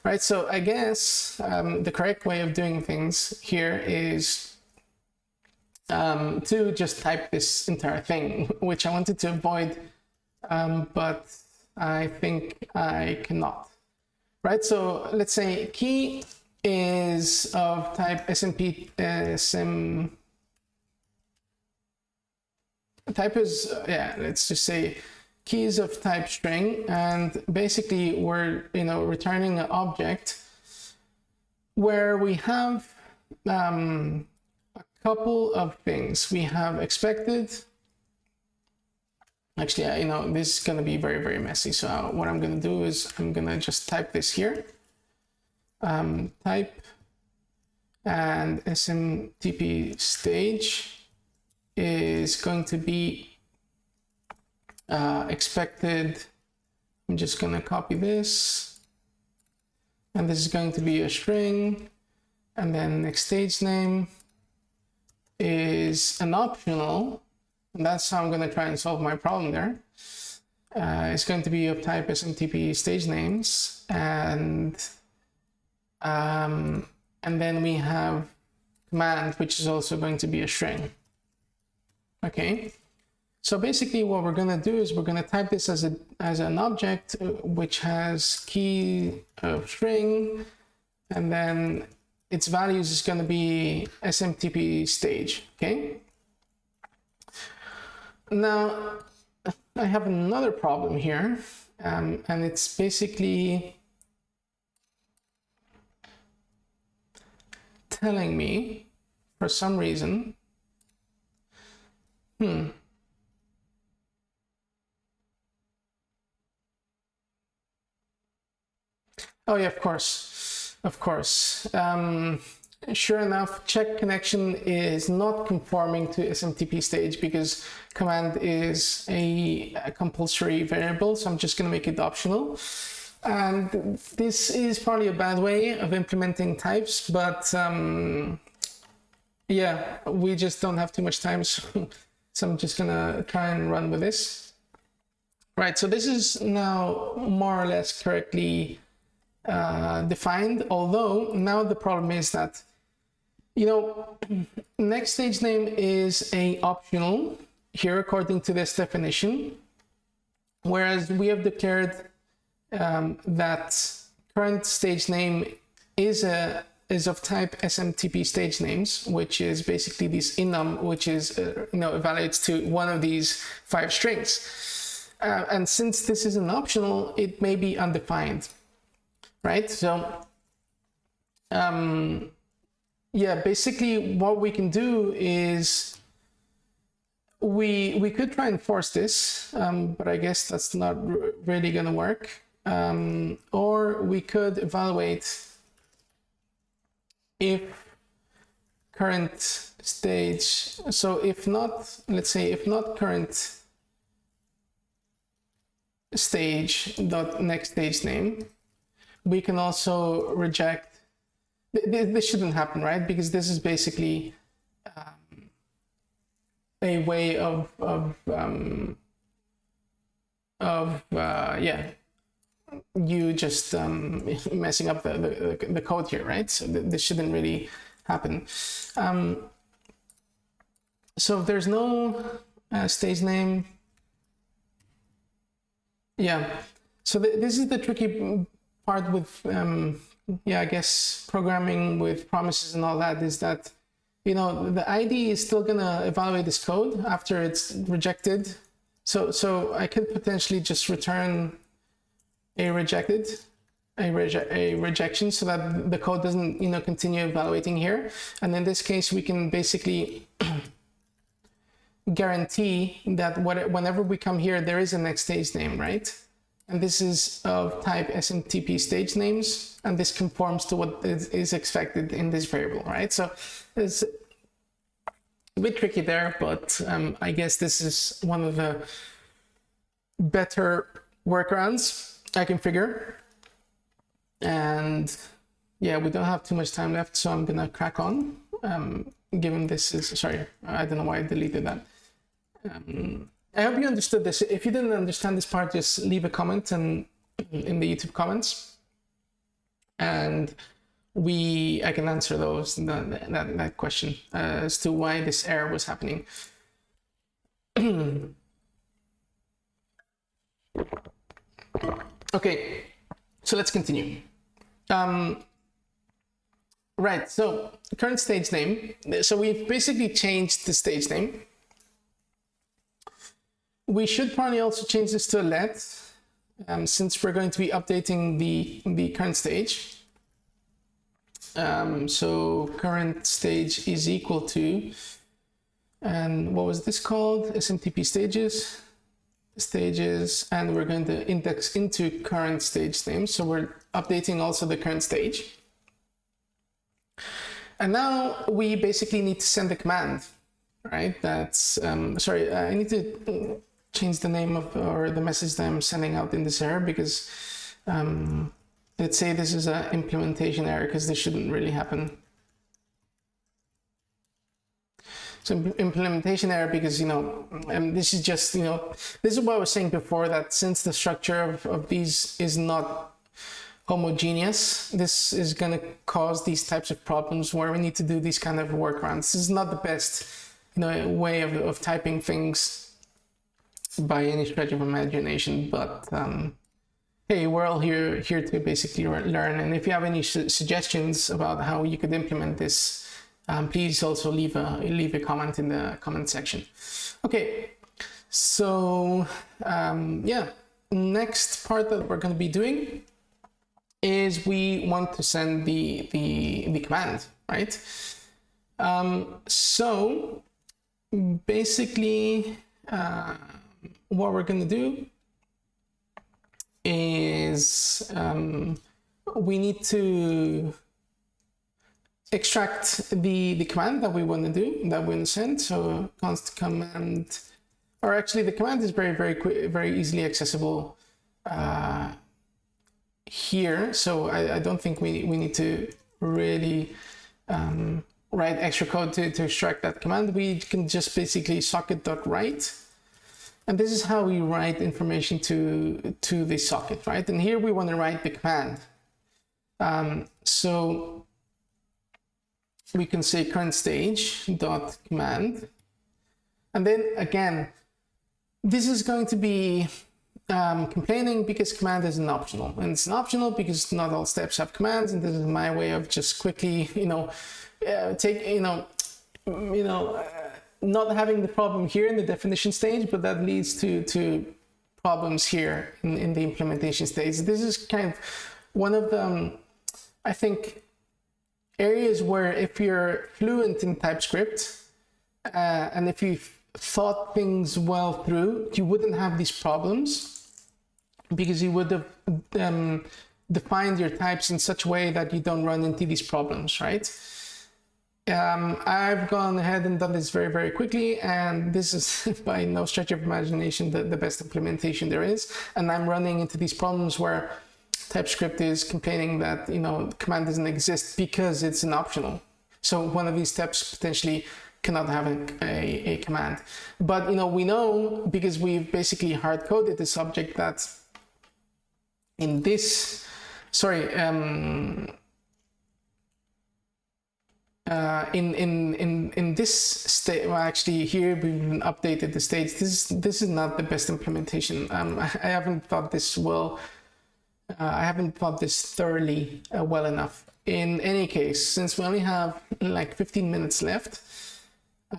right? So I guess the correct way of doing things here is to just type this entire thing, which I wanted to avoid, but I think I cannot, right? So let's say key is of type type is, let's just say key is of type string, and basically we're returning an object where we have a couple of things. We have expected. Actually, this is going to be very, very messy. So what I'm going to do is I'm going to just type this here. Type and SMTP stage is going to be expected. I'm just going to copy this, and this is going to be a string, and then next stage name is an optional, and that's how I'm going to try and solve my problem there. It's going to be of type SMTP stage names, and then we have command, which is also going to be a string. Okay, so basically what we're going to do is we're going to type this as an object which has key of string, and then its values is going to be SMTP stage. Okay, now I have another problem here, and it's basically telling me for some reason, oh yeah, of course. Sure enough, check connection is not conforming to SMTP stage because command is a compulsory variable, so I'm just going to make it optional. And this is probably a bad way of implementing types, but yeah, we just don't have too much time, so I'm just gonna try and run with this. Right, so this is now more or less correctly defined, although now the problem is that, next stage name is a optional here according to this definition, whereas we have declared that current stage name is of type SMTP stage names, which is basically this enum, which is evaluates to one of these 5 strings. And since this is an optional, it may be undefined, right? So yeah, basically what we can do is we could try and force this, but I guess that's not really going to work. Or we could evaluate if current stage, so if not, let's say if not current stage dot next stage name, we can also reject. This shouldn't happen, right? Because this is basically a way of yeah, you just messing up the code here, right? So this shouldn't really happen. So if there's no stage name, yeah. So this is the tricky part with, yeah, I guess programming with promises and all that is that, you know, the IDE is still gonna evaluate this code after it's rejected. So I could potentially just return a rejection so that the code doesn't, you know, continue evaluating here. And in this case, we can basically guarantee that whenever we come here, there is a next stage name, right? And this is of type SMTP stage names, and this conforms to what is expected in this variable, right? So it's a bit tricky there, but I guess this is one of the better workarounds I can figure. And yeah, we don't have too much time left, so I'm gonna crack on. Given this is, sorry, I don't know why I deleted that. I hope you understood this. If you didn't understand this part, just leave a comment in the YouTube comments, and I can answer that question as to why this error was happening. Okay, so let's continue. Right, so current stage name. So we've basically changed the stage name. We should probably also change this to a let, since we're going to be updating the current stage. So current stage is equal to, and what was this called? SMTP stages, and we're going to index into current stage name. So we're updating also the current stage. And now we basically need to send a command, right? That's, sorry, I need to change the name of, or the message that I'm sending out in this error, because let's say this is an implementation error, because this shouldn't really happen. So implementation error, because, you know, this is just, you know, this is what I was saying before, that since the structure of these is not homogeneous, this is going to cause these types of problems where we need to do these kind of workarounds. This is not the best, you know, way of typing things by any stretch of imagination, but hey, we're all here to basically learn. And if you have any suggestions about how you could implement this, please also leave a comment in the comment section. Okay, so yeah, next part that we're going to be doing is we want to send the command, right? So basically, what we're going to do is we need to extract the command that we want to do, that we want to send. So const command, or actually the command is very easily accessible here. So I don't think we need to really write extra code to extract that command. We can just basically socket.write. And this is how we write information to the socket, right? And here we want to write the command. So we can say current stage dot command. And then again, this is going to be complaining because command is an optional. And it's an optional because not all steps have commands. And this is my way of just quickly, you know, not having the problem here in the definition stage, but that leads to problems here in the implementation stage. This is kind of one of the, I think, areas where if you're fluent in TypeScript and if you've thought things well through, you wouldn't have these problems, because you would have defined your types in such a way that you don't run into these problems, right? I've gone ahead and done this very quickly, and this is by no stretch of imagination the best implementation there is. And I'm running into these problems where TypeScript is complaining that, you know, the command doesn't exist because it's an optional. So one of these steps potentially cannot have a command. But, you know, we know, because we've basically hard coded this object, that in this, sorry, in this state, well, actually here we've updated the states. This is not the best implementation. I haven't thought this well I haven't thought this thoroughly well enough. In any case, since we only have like 15 minutes left,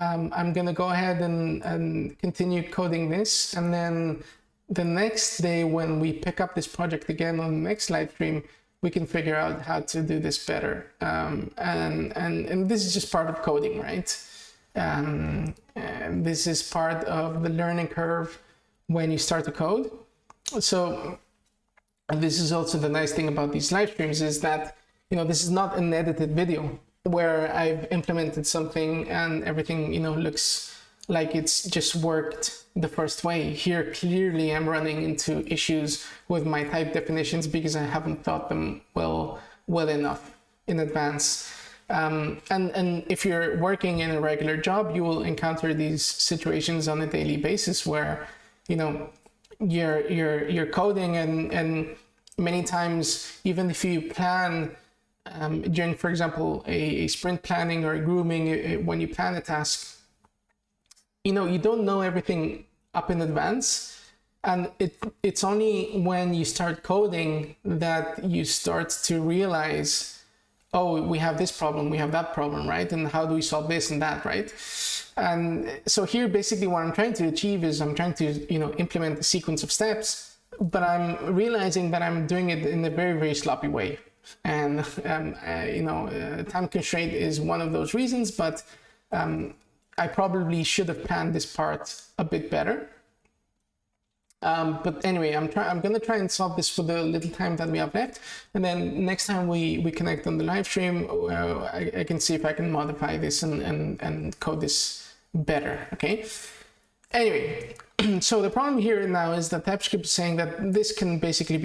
I'm gonna go ahead and continue coding this, and then the next day when we pick up this project again on the next live stream, we can figure out how to do this better. And this is just part of coding, right? And this is part of the learning curve when you start to code. So this is also the nice thing about these live streams, is that, you know, this is not an edited video where I've implemented something and everything, you know, looks like it's just worked the first way. Here, clearly I'm running into issues with my type definitions because I haven't thought them well enough in advance. And if you're working in a regular job, you will encounter these situations on a daily basis where, you know, you're coding, and many times, even if you plan during, for example, a sprint planning or a grooming, when you plan a task, you know, you don't know everything up in advance, and it's only when you start coding that you start to realize, oh, we have this problem, we have that problem, right? And how do we solve this and that, right? And so here, basically what I'm trying to achieve is I'm trying to, you know, implement a sequence of steps, but I'm realizing that I'm doing it in a very, very sloppy way. And, you know, time constraint is one of those reasons, but I probably should have planned this part a bit better. But anyway, I'm going to try and solve this for the little time that we have left. And then next time we connect on the live stream, I can see if I can modify this and code this better, okay? Anyway, so the problem here now is that Typescript is saying that this can basically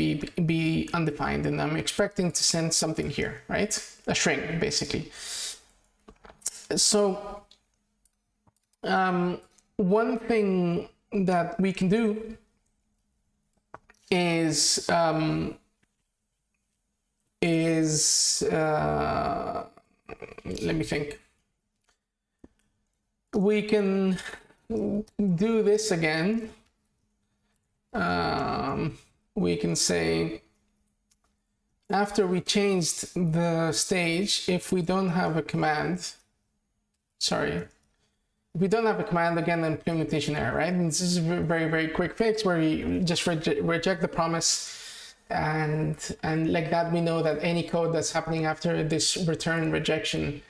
be undefined, and I'm expecting to send something here, right? A string, basically. So one thing that we can do is let me think. We can do this again. We can say, after we changed the stage, if we don't have a command, if we don't have a command, again, implementation error, right? And this is a very, very quick fix where we just reject the promise, and like that, we know that any code that's happening after this return rejection,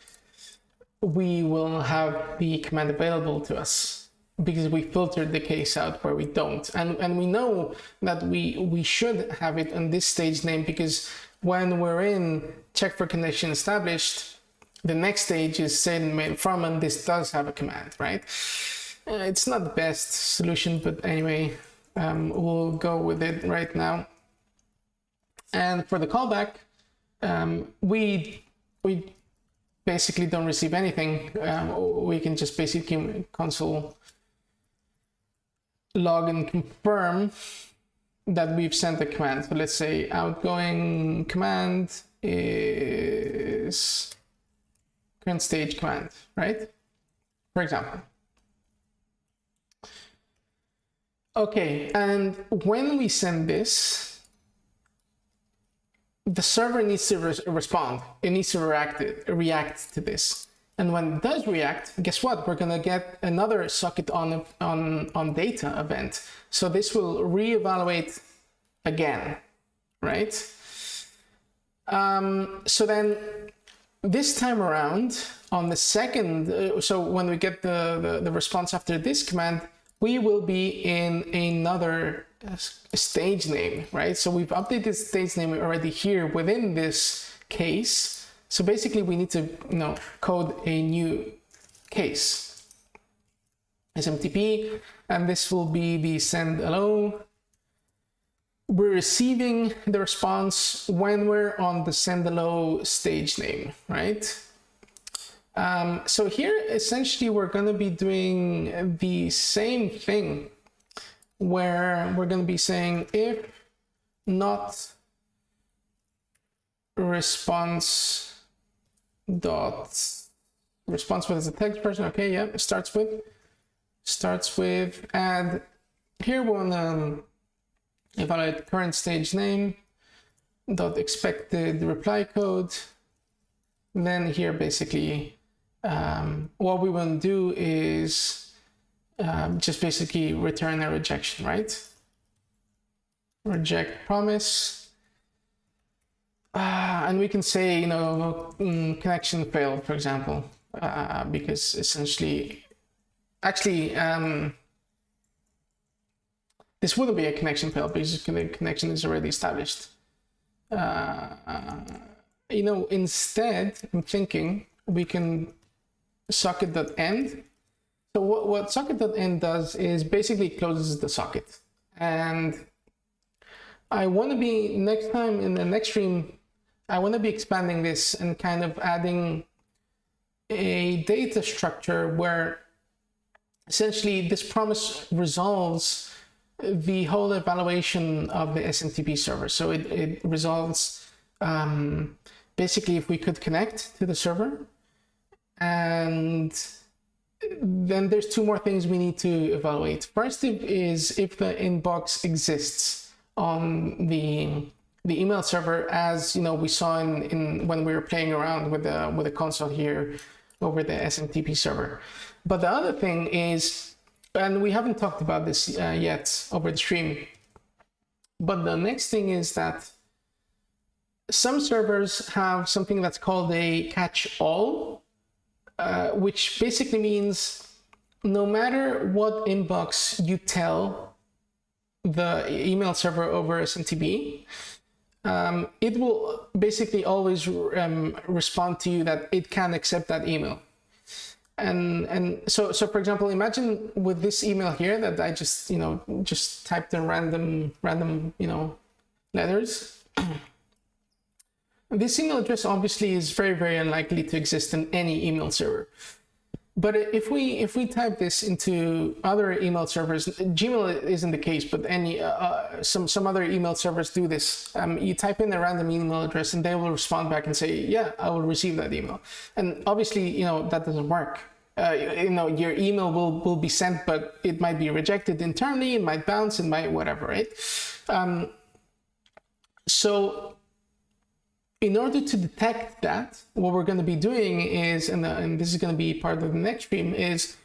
we will have the command available to us because we filtered the case out where we don't. And we know that we should have it on this stage name, because when we're in check for connection established, the next stage is send mail from, and this does have a command, right? It's not the best solution, but anyway, we'll go with it right now. And for the callback, we basically don't receive anything. We can just basically console log and confirm that we've sent a command. So let's say outgoing command is current stage command, right? For example. Okay, and when we send this, the server needs to respond. It needs to react to this. And when it does react, guess what? We're gonna get another socket on data event. So this will reevaluate again, right? So then this time around, on the second, so when we get the response after this command, we will be in another stage name, right? So we've updated stage name already here within this case. So basically we need to, code a new case, SMTP, and this will be the send hello. We're receiving the response when we're on the send hello stage name, right? So here, essentially, we're going to be doing the same thing, where we're going to be saying if not response what is the text person? Okay, yeah, starts with, and here we'll evaluate current stage name, dot expected reply code. And then here, basically, what we want to do is just basically return a rejection, right? Reject promise. And we can say, you know, connection failed, for example, because essentially, actually, this wouldn't be a connection failed because the connection is already established. You know, instead, I'm thinking we can socket.end. So what socket.end does is basically closes the socket. And I want to be, next time in the next stream, I want to be expanding this and kind of adding a data structure where essentially this promise resolves the whole evaluation of the SMTP server. So it resolves basically if we could connect to the server. And then there's two more things we need to evaluate. First is if the inbox exists on the email server, as you know, we saw in when we were playing around with the console here over the SMTP server. But the other thing is, and we haven't talked about this yet over the stream, but the next thing is that some servers have something that's called a catch-all, which basically means no matter what inbox you tell the email server over SMTP, it will basically always respond to you that it can accept that email. And so for example, imagine with this email here that I just, you know, just typed in random, you know, letters. This email address obviously is very, very unlikely to exist in any email server. But if we type this into other email servers, Gmail isn't the case, but any some other email servers do this. You type in a random email address and they will respond back and say, yeah, I will receive that email. And obviously, you know, that doesn't work. You know, your email will be sent, but it might be rejected internally, it might bounce, it might whatever, right? So in order to detect that, what we're going to be doing is, and this is going to be part of the next stream, is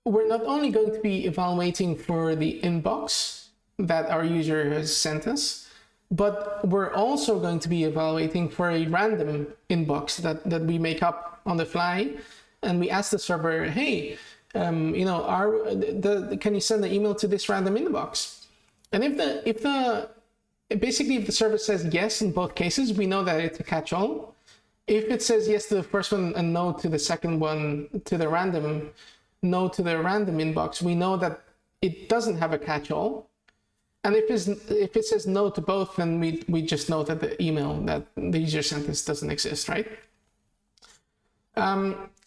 we're not only going to be evaluating for the inbox that our user has sent us, but we're also going to be evaluating for a random inbox that we make up on the fly. And we ask the server, hey, you know, can you send the email to this random inbox? And if the server says yes in both cases, we know that it's a catch-all. If it says yes to the first one and no to the second one, to the random inbox, we know that it doesn't have a catch-all. And if it says no to both, then we just know that the email that the user sent us doesn't exist, right?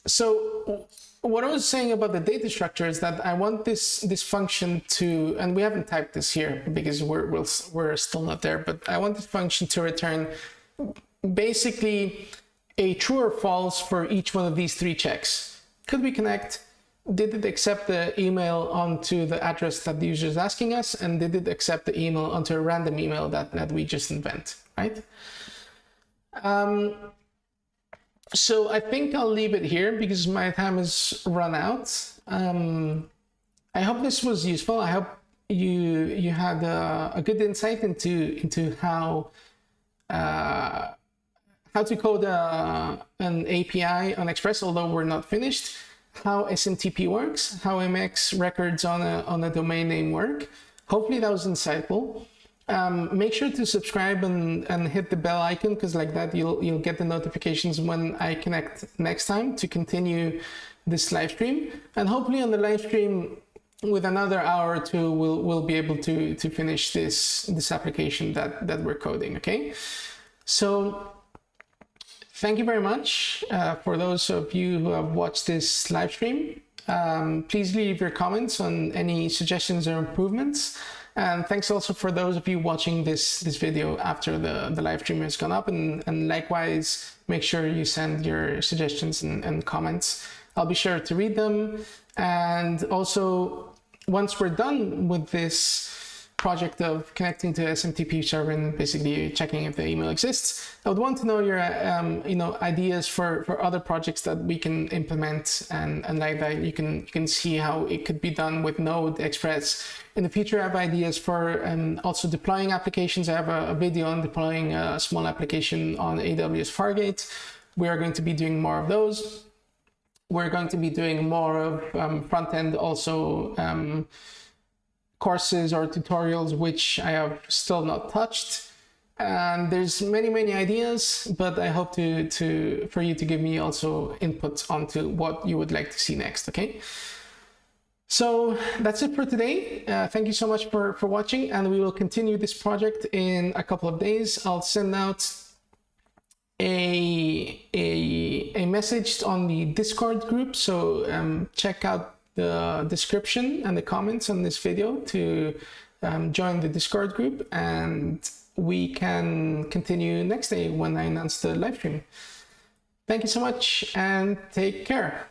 So what I was saying about the data structure is that I want this function to, and we haven't typed this here because we're still not there, but I want this function to return basically a true or false for each one of these three checks. Could we connect? Did it accept the email onto the address that the user is asking us? And did it accept the email onto a random email that we just invent, right? So I think I'll leave it here because my time has run out. I hope this was useful. I hope you had a good insight into how to code an API on Express, although we're not finished. How SMTP works, how MX records on a domain name work. Hopefully that was insightful. Make sure to subscribe and hit the bell icon, because like that you'll get the notifications when I connect next time to continue this live stream. And hopefully on the live stream with another hour or two we'll be able to finish this application that we're coding. Okay, so thank you very much for those of you who have watched this live stream. Please leave your comments on any suggestions or improvements. And thanks also for those of you watching this video after the live stream has gone up. And likewise, make sure you send your suggestions and comments. I'll be sure to read them. And also, once we're done with this project of connecting to SMTP server and basically checking if the email exists. I would want to know your ideas for other projects that we can implement, and like that you can see how it could be done with Node, Express. In the future, I have ideas for also deploying applications. I have a video on deploying a small application on AWS Fargate. We are going to be doing more of those. We're going to be doing more of front end also courses or tutorials, which I have still not touched. And there's many ideas, but I hope for you to give me also input onto what you would like to see next, okay? So that's it for today. Thank you so much for watching, and we will continue this project in a couple of days. I'll send out a message on the Discord group, so check out the description and the comments on this video to join the Discord group, and we can continue next day when I announce the live stream. Thank you so much and take care.